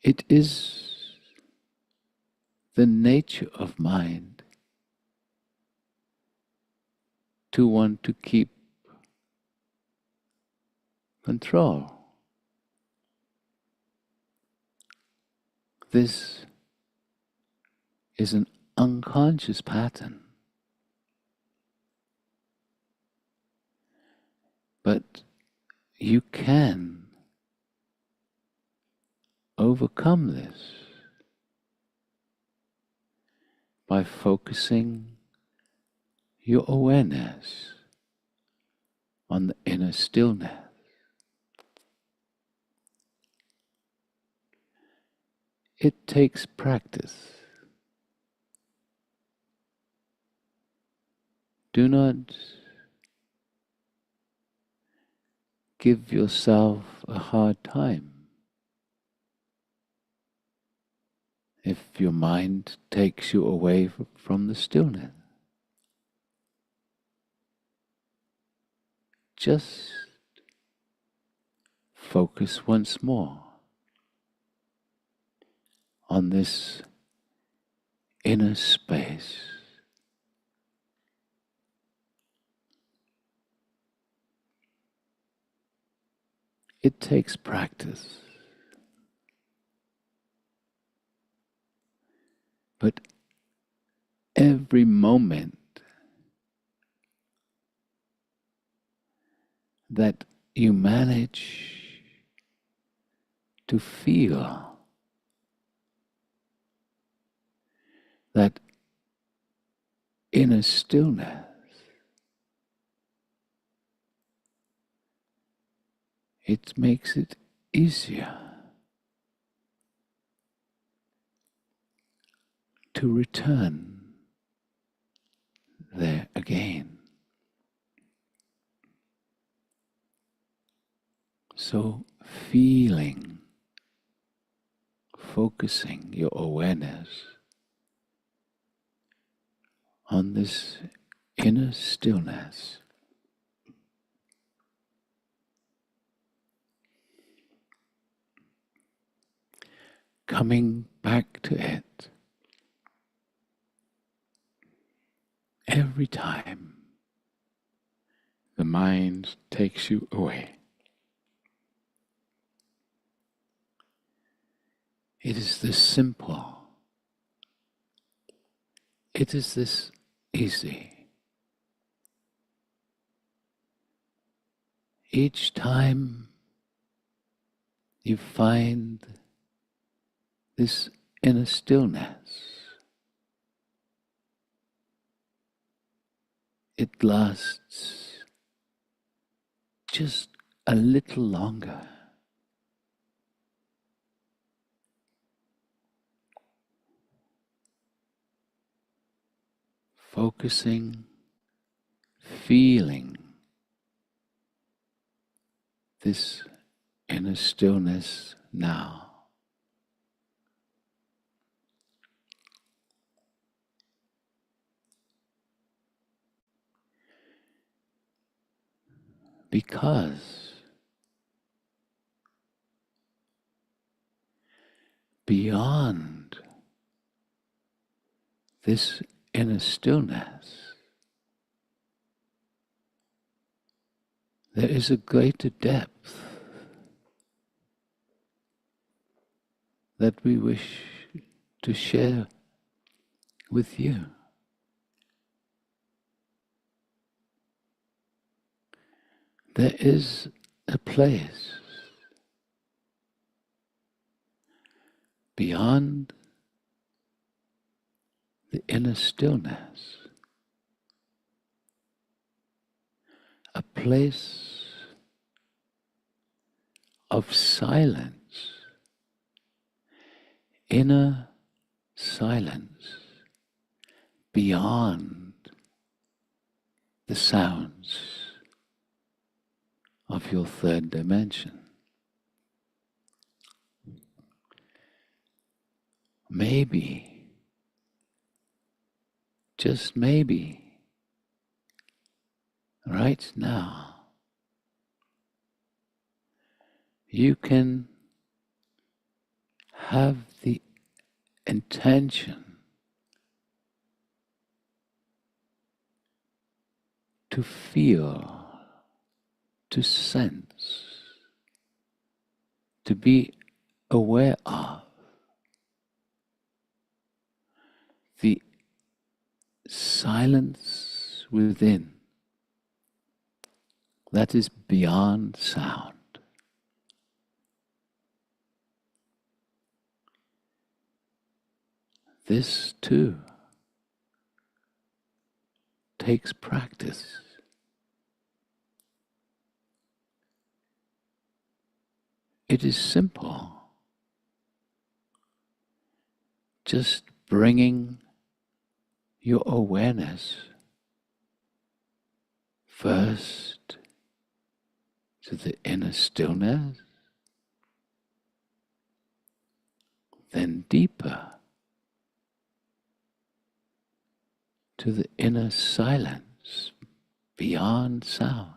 It is the nature of mind to want to keep control. This is an unconscious pattern, but you can overcome this by focusing your awareness on the inner stillness. It takes practice. Do not give yourself a hard time if your mind takes you away from the stillness. Just focus once more on this inner space. it takes practice. But every moment that you manage to feel that inner stillness, it makes it easier to return there again. So feeling, focusing your awareness on this inner stillness, coming back to it every time the mind takes you away. It is this simple. It is this easy. Each time you find this inner stillness, it lasts just a little longer. Focusing, feeling this inner stillness now. Because beyond this inner stillness, there is a greater depth that we wish to share with you. There is a place beyond the inner stillness, a place of silence, inner silence, beyond the sounds of your third dimension. Maybe, just maybe, right now, you can have the intention to feel, to sense, to be aware of the silence within that is beyond sound. This too takes practice. It is simple. Just bringing your awareness first to the inner stillness, then deeper to the inner silence beyond sound.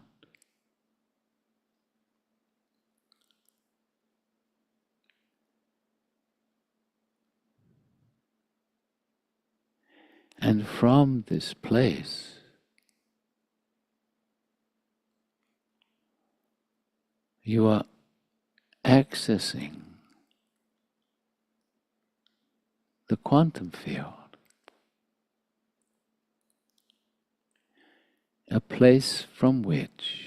And from this place, you are accessing the quantum field, a place from which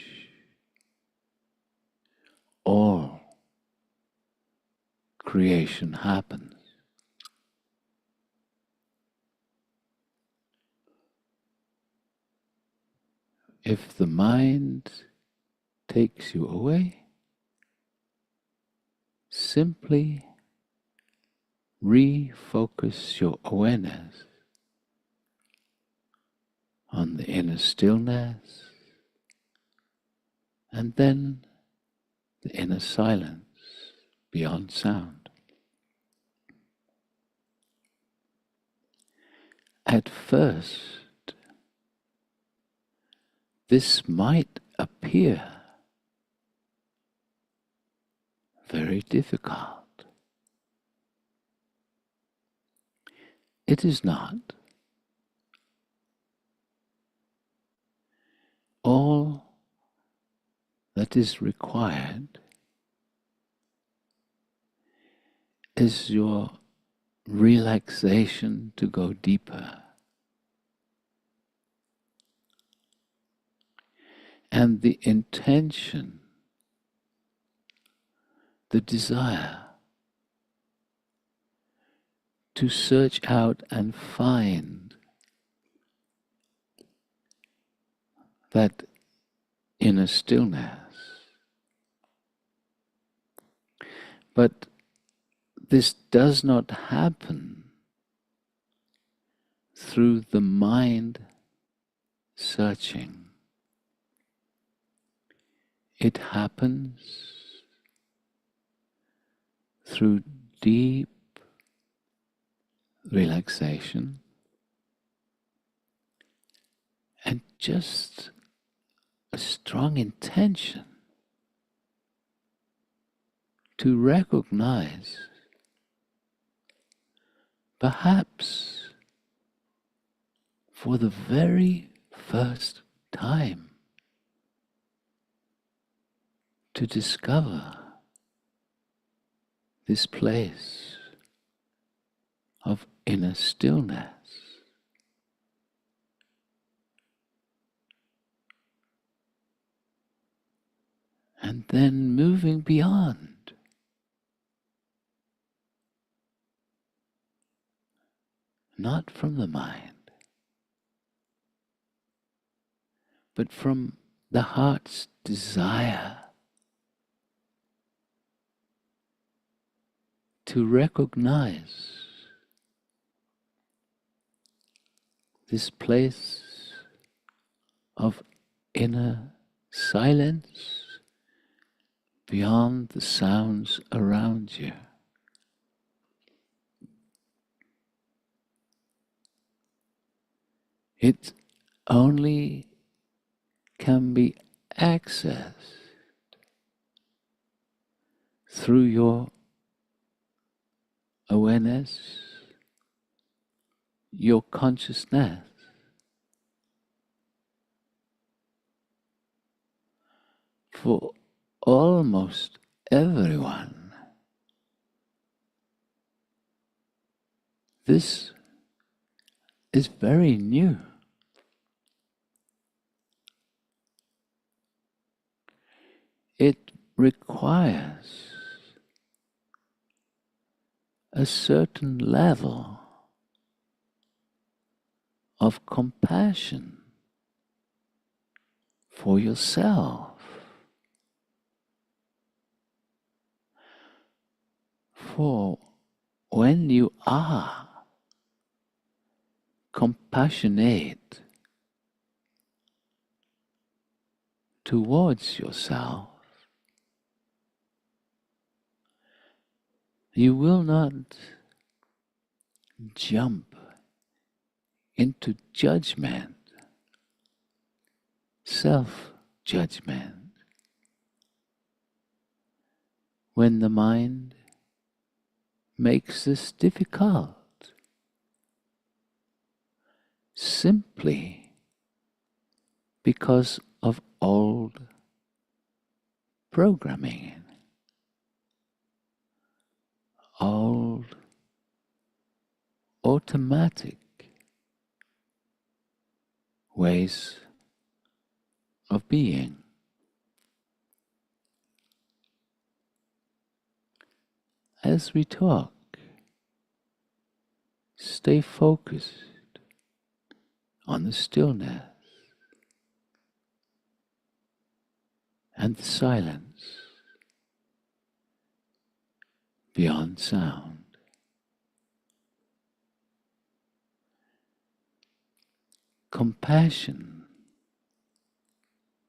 all creation happens. If the mind takes you away, simply refocus your awareness on the inner stillness and then the inner silence beyond sound. At first, this might appear very difficult. It is not. All that is required is your relaxation to go deeper, and the intention, the desire to search out and find that inner stillness. But this does not happen through the mind searching. It happens through deep relaxation and just a strong intention to recognize, perhaps for the very first time, to discover this place of inner stillness. And then moving beyond, not from the mind, but from the heart's desire to recognize this place of inner silence beyond the sounds around you. It only can be accessed through your awareness, your consciousness. For almost everyone, this is very new. It requires a certain level of compassion for yourself. For when you are compassionate towards yourself, you will not jump into judgment, self-judgment, when the mind makes this difficult, simply because of old programming. automatic ways of being. As we talk, stay focused on the stillness and the silence beyond sound. Compassion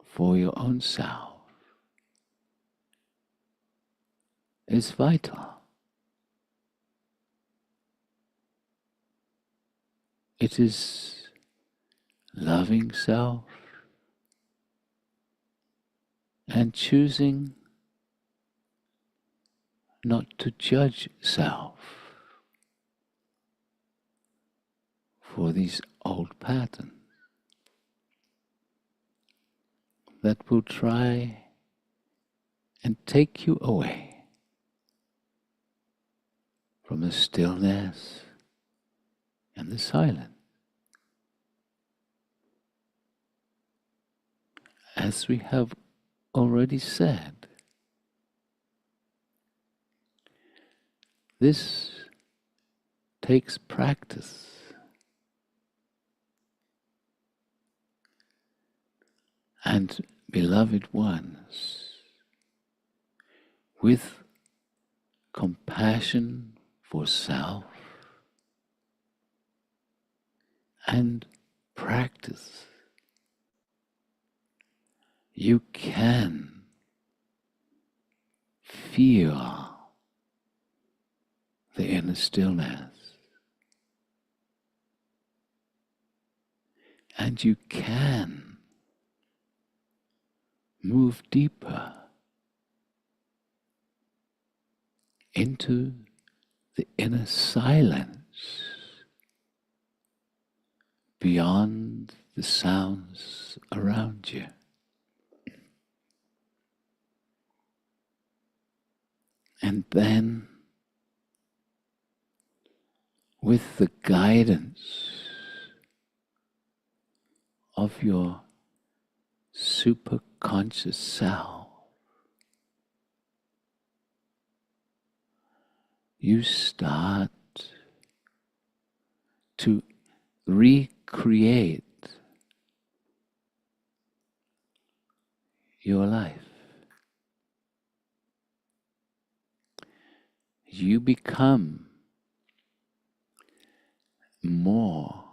for your own self is vital. It is loving self and choosing not to judge self for these old patterns that will try and take you away from the stillness and the silence. As we have already said, this takes practice. And beloved ones, with compassion for self and practice, you can feel the inner stillness. And you can move deeper into the inner silence beyond the sounds around you. And then, with the guidance of your superconscious self, you start to recreate your life. You become more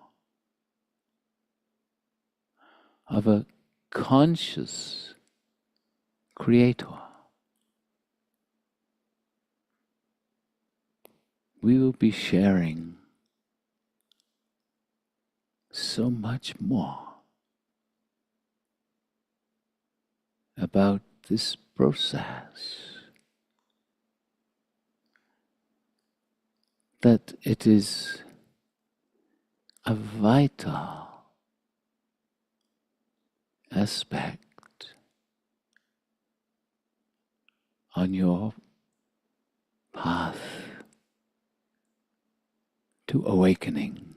of a conscious creator. We will be sharing so much more about this process, that it is a vital aspect on your path to awakening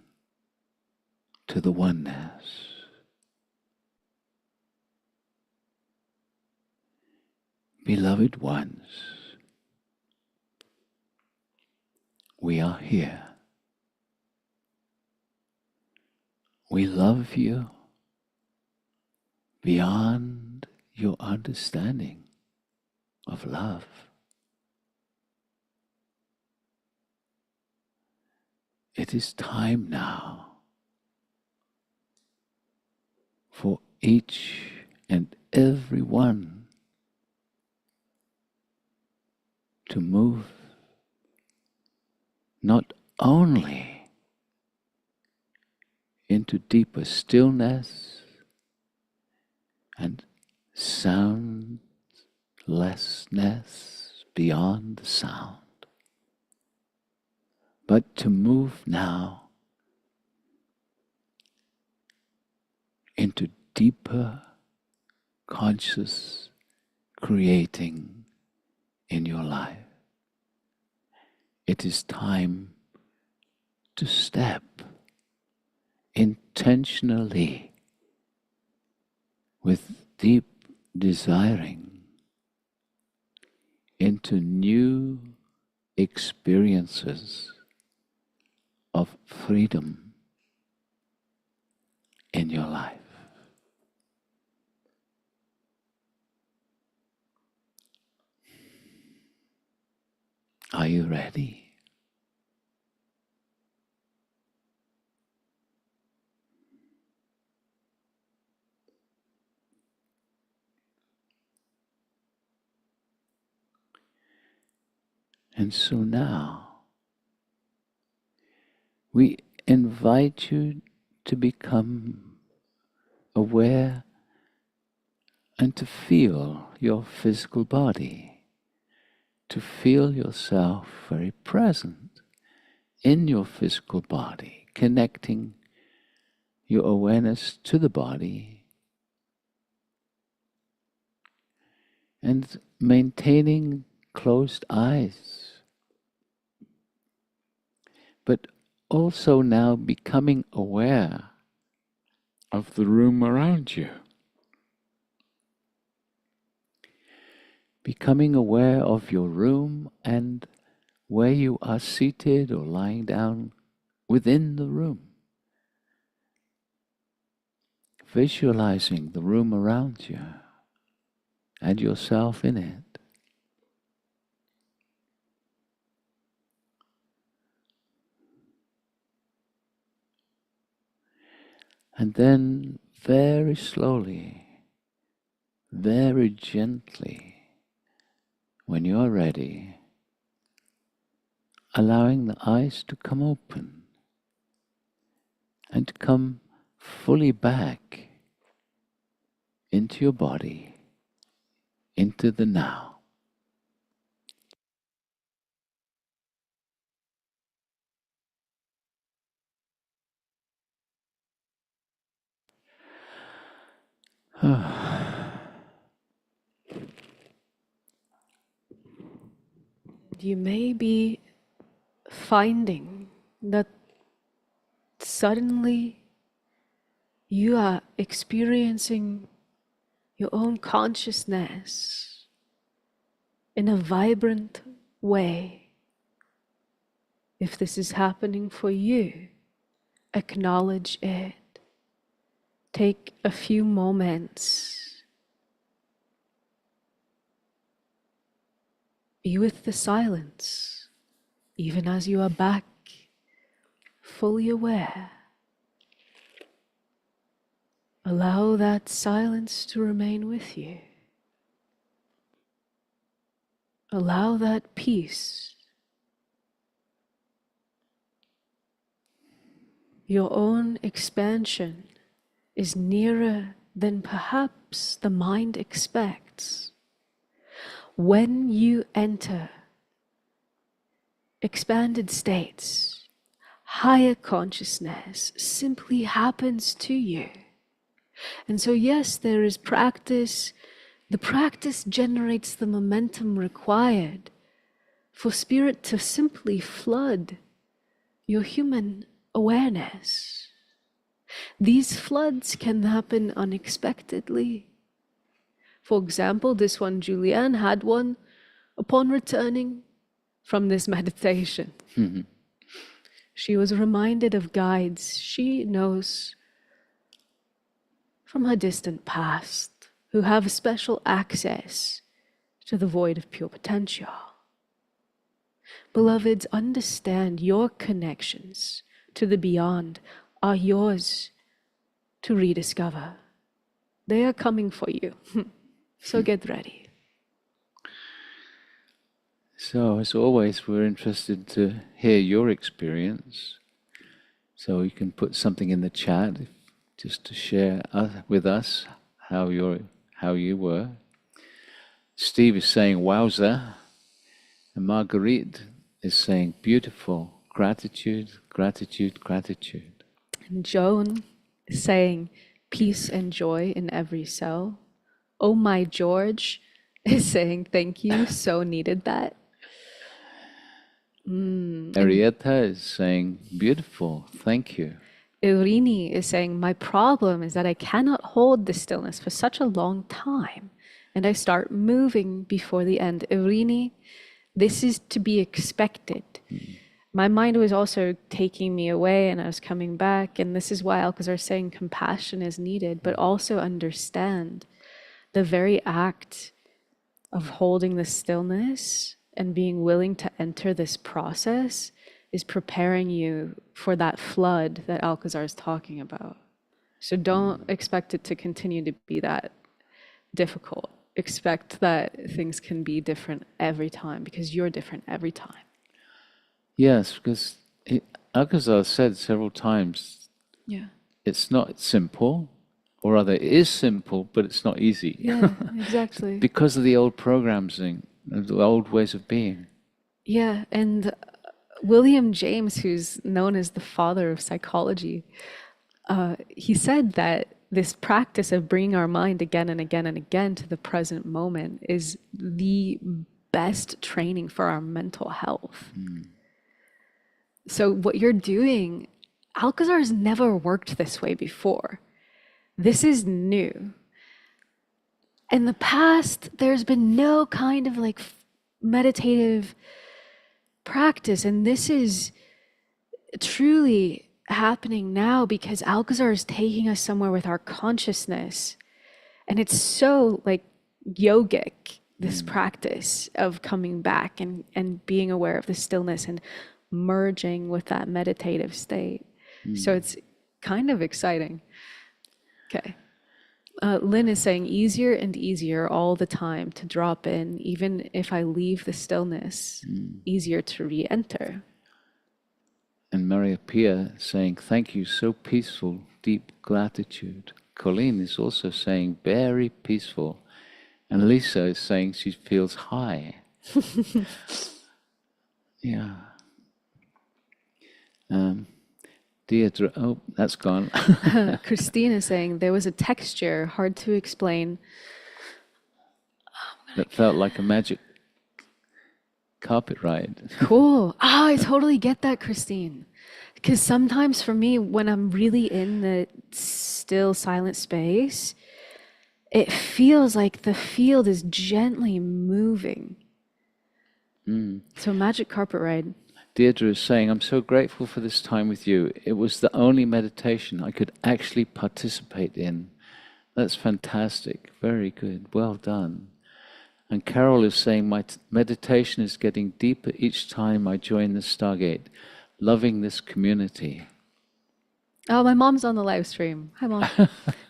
to the oneness. Beloved ones, we are here. We love you beyond your understanding of love. It is time now for each and every one to move not only into deeper stillness and soundlessness beyond the sound, but to move now into deeper conscious creating in your life. It is time to step intentionally with deep desiring into new experiences of freedom in your life. Are you ready? And so now, we invite you to become aware and to feel your physical body, to feel yourself very present in your physical body, connecting your awareness to the body and maintaining closed eyes, but also now becoming aware of the room around you. Becoming aware of your room and where you are seated or lying down within the room. Visualizing the room around you and yourself in it. And then very slowly, very gently, when you are ready, allowing the eyes to come open and to come fully back into your body, into the now. You may be finding that suddenly you are experiencing your own consciousness in a vibrant way. If this is happening for you, acknowledge it. Take a few moments. Be with the silence, even as you are back, fully aware. Allow that silence to remain with you. Allow that peace. Your own expansion is nearer than perhaps the mind expects. When you enter expanded states, higher consciousness simply happens to you. And so, yes, there is practice. The practice generates the momentum required for spirit to simply flood your human awareness. These floods can happen unexpectedly. For example, this one, Julianne, had one upon returning from this meditation. She was reminded of guides she knows from her distant past who have special access to the void of pure potential. Beloveds, understand your connections to the beyond are yours to rediscover. They are coming for you. So get ready. So, as always, we're interested to hear your experience. So you can put something in the chat just to share with us how you were. Steve is saying wowza, and Marguerite is saying beautiful, gratitude, gratitude, gratitude. And Joan is saying peace and joy in every cell. Oh my George is saying thank you, so needed that. Arietta is saying, beautiful, thank you. Irini is saying, my problem is that I cannot hold the stillness for such a long time, and I start moving before the end. Irini, this is to be expected. My mind was also taking me away and I was coming back, and this is why Alcazar is saying compassion is needed, but also understand the very act of holding the stillness and being willing to enter this process is preparing you for that flood that Alcazar is talking about. So don't expect it to continue to be that difficult. Expect that things can be different every time because you're different every time. Yes, because Alcazar said several times, Yeah. it's not simple, or rather it is simple, but it's not easy. Yeah, exactly. Because of the old programming, the old ways of being. Yeah, and William James, who's known as the father of psychology, he said that this practice of bringing our mind again and again and again to the present moment is the best training for our mental health. So what you're doing, Alcazar has never worked this way before. This is new. In the past, there's been no kind of like meditative practice, and this is truly happening now because Alcazar is taking us somewhere with our consciousness, and it's so like yogic, this practice of coming back and being aware of the stillness and merging with that meditative state. So it's kind of exciting. Okay. Lynn is saying easier and easier all the time to drop in, even if I leave the stillness, easier to re-enter. And Maria Pia saying, thank you, so peaceful, deep gratitude. Colleen is also saying, very peaceful. And Lisa is saying she feels high. Yeah. Deirdre, oh, that's gone. Christine is saying there was a texture hard to explain. That felt like a magic carpet ride. Cool. Ah, I totally get that, Christine. Because sometimes for me, when I'm really in the still, silent space, it feels like the field is gently moving. So magic carpet ride. Deirdre is saying, I'm so grateful for this time with you. It was the only meditation I could actually participate in. That's fantastic. Very good. Well done. And Carol is saying, my meditation is getting deeper each time I join the Stargate. Loving this community. Oh, my mom's on the live stream. Hi, Mom.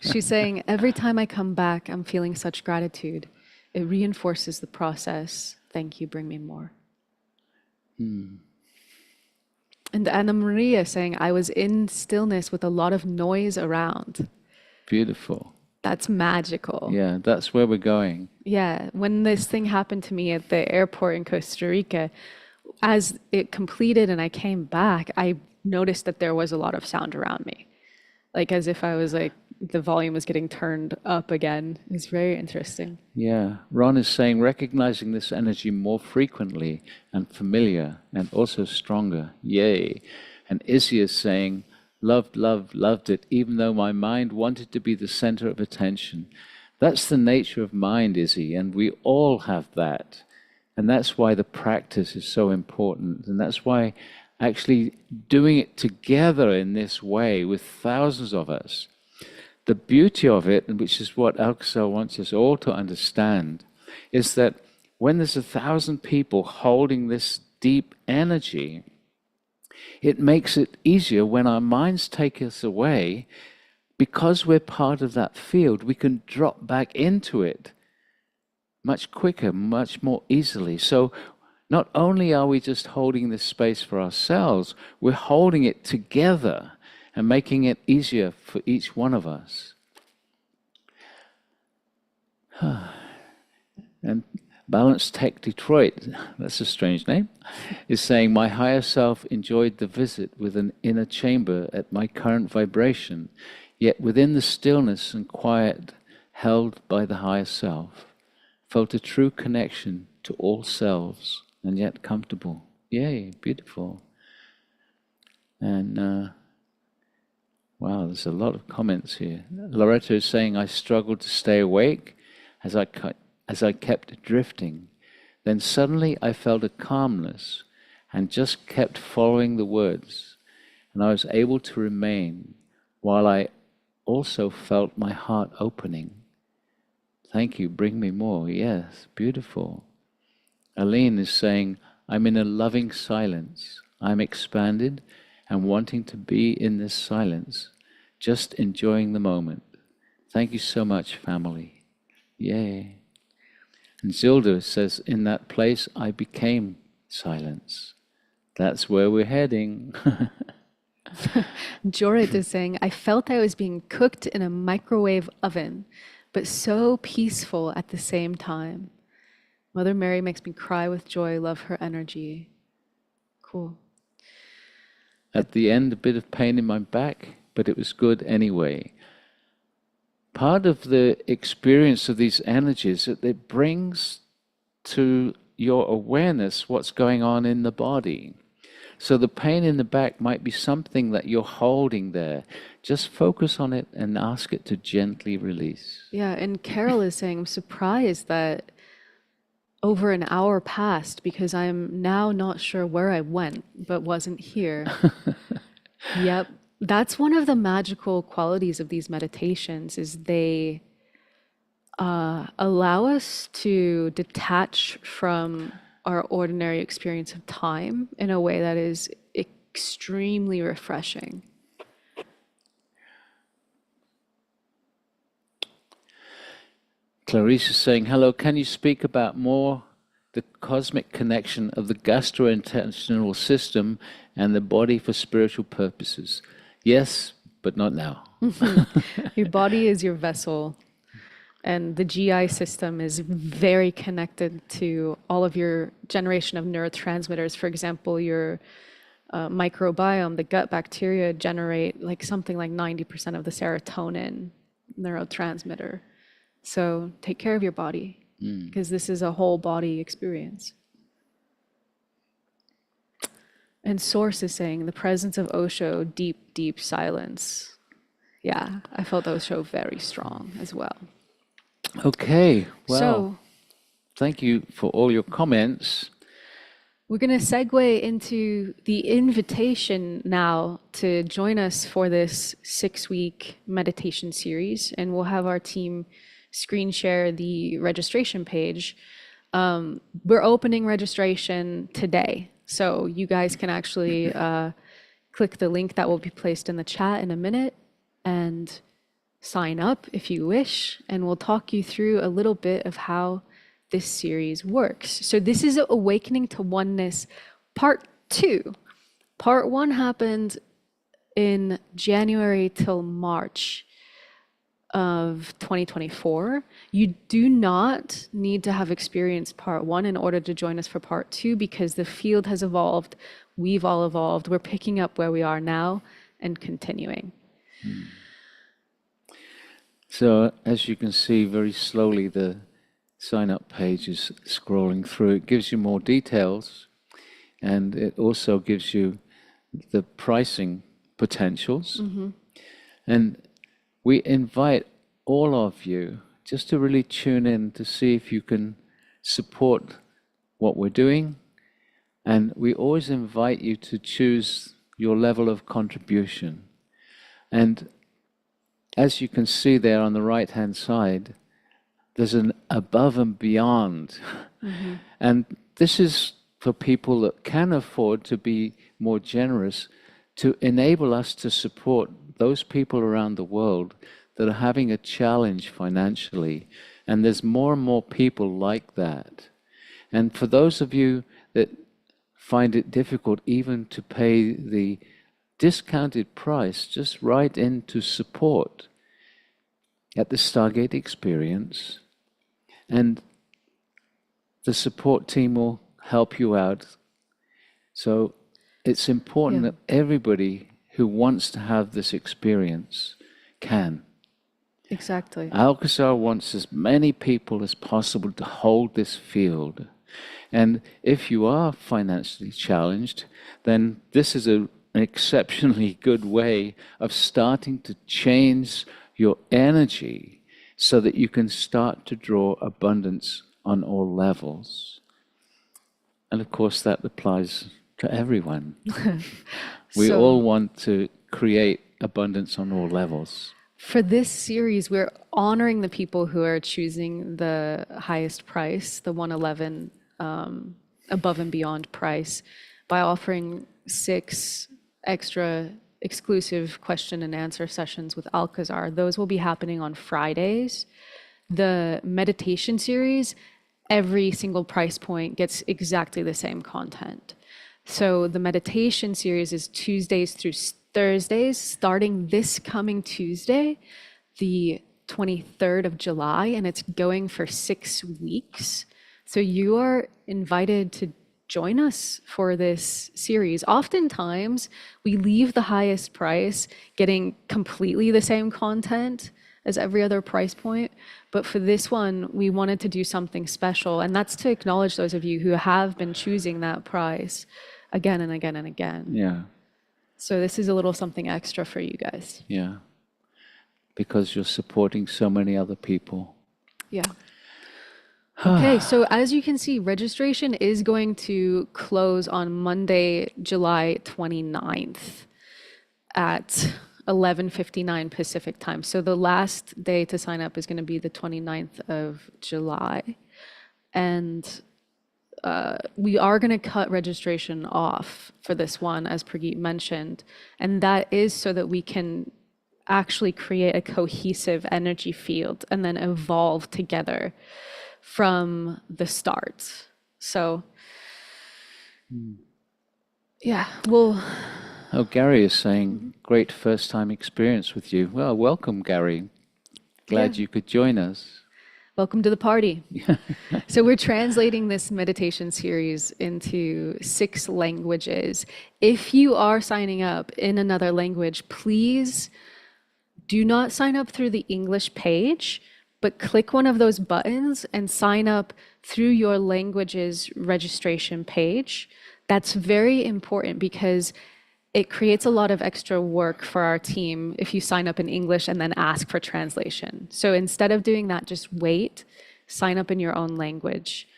She's saying, every time I come back, I'm feeling such gratitude. It reinforces the process. Thank you. Bring me more. And Anna Maria saying, I was in stillness with a lot of noise around. Beautiful. That's magical. Yeah, that's where we're going. Yeah. When this thing happened to me at the airport in Costa Rica, as it completed and I came back, I noticed that there was a lot of sound around me. Like as if I was like, the volume was getting turned up again. It's very interesting. Yeah. Ron is saying, recognizing this energy more frequently and familiar and also stronger. Yay. And Izzy is saying, loved, loved, loved it, even though my mind wanted to be the center of attention. That's the nature of mind, Izzy, and we all have that. And that's why the practice is so important. And that's why actually doing it together in this way with thousands of us, the beauty of it, and which is what Alcazar wants us all to understand, is that when there's 1,000 people holding this deep energy, it makes it easier when our minds take us away. Because we're part of that field, we can drop back into it much quicker, much more easily. So not only are we just holding this space for ourselves, we're holding it together and making it easier for each one of us. And Balanced Tech Detroit, that's a strange name, is saying, my higher self enjoyed the visit with an inner chamber at my current vibration, yet within the stillness and quiet held by the higher self, felt a true connection to all selves and yet comfortable. Yay, beautiful. And wow, there's a lot of comments here. Loretta is saying, I struggled to stay awake as I kept drifting. Then suddenly I felt a calmness and just kept following the words. And I was able to remain while I also felt my heart opening. Thank you, bring me more. Yes, beautiful. Aline is saying, I'm in a loving silence. I'm expanded and wanting to be in this silence, just enjoying the moment. Thank you so much, family. Yay. And Zilda says, in that place I became silence. That's where we're heading. Jorit is saying, I felt I was being cooked in a microwave oven, but so peaceful at the same time. Mother Mary makes me cry with joy, love her energy. Cool. At the end, a bit of pain in my back, but it was good anyway. Part of the experience of these energies, that it brings to your awareness what's going on in the body. So the pain in the back might be something that you're holding there. Just focus on it and ask it to gently release. Yeah, and Carol is saying, I'm surprised that over an hour passed because I'm now not sure where I went, but wasn't here. Yep. That's one of the magical qualities of these meditations is they allow us to detach from our ordinary experience of time in a way that is extremely refreshing. Clarice is saying, hello, can you speak about more the cosmic connection of the gastrointestinal system and the body for spiritual purposes? Yes, but not now. Your body is your vessel, and the GI system is very connected to all of your generation of neurotransmitters. For example, your microbiome, the gut bacteria generate like something like 90% of the serotonin neurotransmitter. So take care of your body, because this is a whole body experience. And Source is saying, the presence of Osho, deep, deep silence. Yeah, I felt Osho very strong as well. Okay, well, So thank you for all your comments. we're going to segue into the invitation now to join us for this 6-week meditation series. And we'll have our team screen share the registration page. We're opening registration today. So you guys can actually click the link that will be placed in the chat in a minute and sign up if you wish. And we'll talk you through a little bit of how this series works. So this is Awakening to Oneness Part 2. Part 1 happened in January till March of 2024. You do not need to have experienced Part 1 in order to join us for Part 2, because the field has evolved, we've all evolved, we're picking up where we are now and continuing. So as you can see, very slowly the sign-up page is scrolling through. It gives you more details, and it also gives you the pricing potentials. And we invite all of you just to really tune in to see if you can support what we're doing. And we always invite you to choose your level of contribution. And as you can see there on the right-hand side, there's an above and beyond. And this is for people that can afford to be more generous, to enable us to support those people around the world that are having a challenge financially. And there's more and more people like that. And for those of you that find it difficult even to pay the discounted price, just write into support at the Stargate Experience, and the support team will help you out. So it's important that everybody who wants to have this experience can. Exactly. Alcazar wants as many people as possible to hold this field. And if you are financially challenged, then this is a an exceptionally good way of starting to change your energy so that you can start to draw abundance on all levels. And of course, that applies to everyone. We all want to create abundance on all levels. For this series, we're honoring the people who are choosing the highest price, the 111 above and beyond price, by offering 6 extra exclusive question and answer sessions with Alcazar. Those will be happening on Fridays. The meditation series, every single price point gets exactly the same content. So the meditation series is Tuesdays through Thursdays, starting this coming Tuesday, the 23rd of July, and it's going for 6 weeks. So you are invited to join us for this series. Oftentimes, we leave the highest price getting completely the same content as every other price point. But for this one, we wanted to do something special. And that's to acknowledge those of you who have been choosing that price again and again and again. Yeah. So this is a little something extra for you guys. Yeah. Because you're supporting so many other people. Yeah. Okay, so as you can see, registration is going to close on Monday, July 29th at 11:59 Pacific time. So the last day to sign up is going to be the 29th of July. And we are going to cut registration off for this one, as Prageet mentioned. And that is so that we can actually create a cohesive energy field and then evolve together from the start. So, yeah, well. Oh, Gary is saying, great first time experience with you. Well, welcome, Gary. Glad you could join us. Welcome to the party. So we're translating this meditation series into 6 languages. If you are signing up in another language, please do not sign up through the English page, but click one of those buttons and sign up through your language's registration page. That's very important because it creates a lot of extra work for our team if you sign up in English and then ask for translation. So instead of doing that, just wait, sign up in your own language.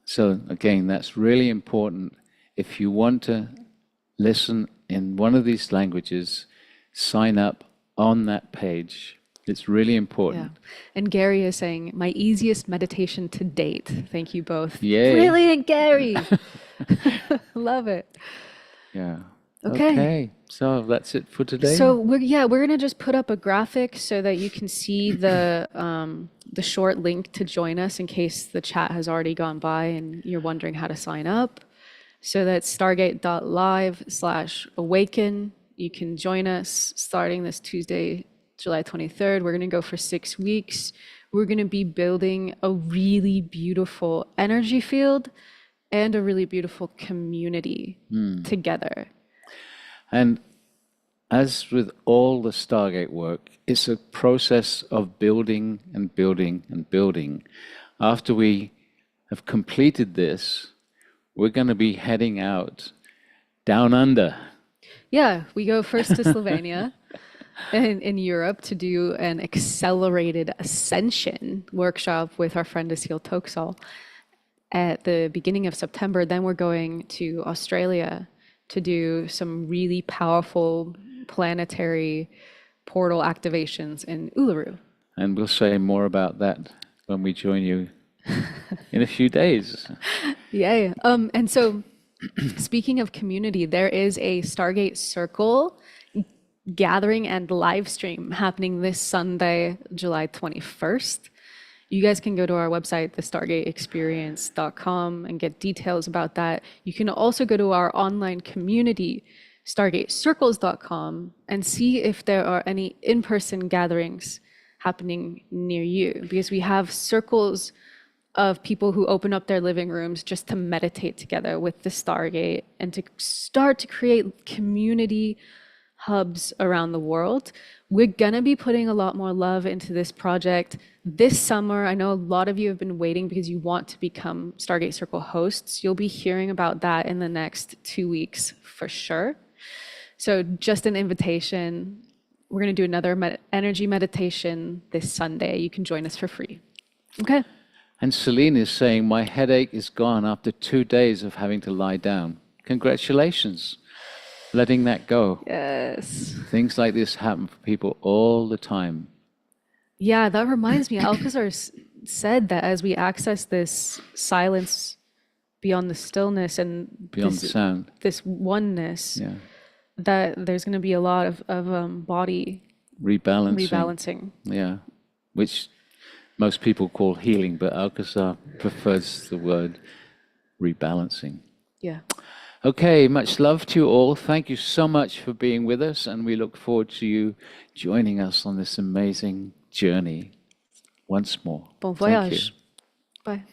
So again, that's really important. If you want to listen in one of these languages, sign up on that page. It's really important. Yeah. And Gary is saying, my easiest meditation to date. Thank you both. Yay. Brilliant, Gary. Love it. Yeah. Okay. So that's it for today. So we're gonna just put up a graphic so that you can see the short link to join us in case the chat has already gone by and you're wondering how to sign up. So that's stargate.live/awaken. You can join us starting this Tuesday, July 23rd. We're going to go for 6 weeks. We're going to be building a really beautiful energy field and a really beautiful community together. And as with all the Stargate work, it's a process of building and building and building. After we have completed this, we're going to be heading out down under. Yeah, we go first to Slovenia in Europe to do an accelerated ascension workshop with our friend Asil Toksal at the beginning of September. Then we're going to Australia to do some really powerful planetary portal activations in Uluru. And we'll say more about that when we join you in a few days. Yay. And so speaking of community, there is a Stargate Circle gathering and live stream happening this Sunday, July 21st. You guys can go to our website, thestargateexperience.com, and get details about that. You can also go to our online community, stargatecircles.com, and see if there are any in-person gatherings happening near you, because we have circles of people who open up their living rooms just to meditate together with the Stargate and to start to create community, hubs around the world. We're going to be putting a lot more love into this project this summer. I know a lot of you have been waiting because you want to become Stargate Circle hosts. You'll be hearing about that in the next 2 weeks for sure. So just an invitation. We're going to do another energy meditation this Sunday. You can join us for free. Okay. And Celine is saying, my headache is gone after 2 days of having to lie down. Congratulations. Letting that go. Yes. Things like this happen for people all the time. Yeah, that reminds me. Alcazar said that as we access this silence beyond the stillness and Beyond the sound. this oneness, Yeah. that there's going to be a lot of body rebalancing. Yeah. Which most people call healing, but Alcazar prefers the word rebalancing. Yeah. Okay, much love to you all. Thank you so much for being with us, and we look forward to you joining us on this amazing journey once more. Bon Thank you. voyage. Bye.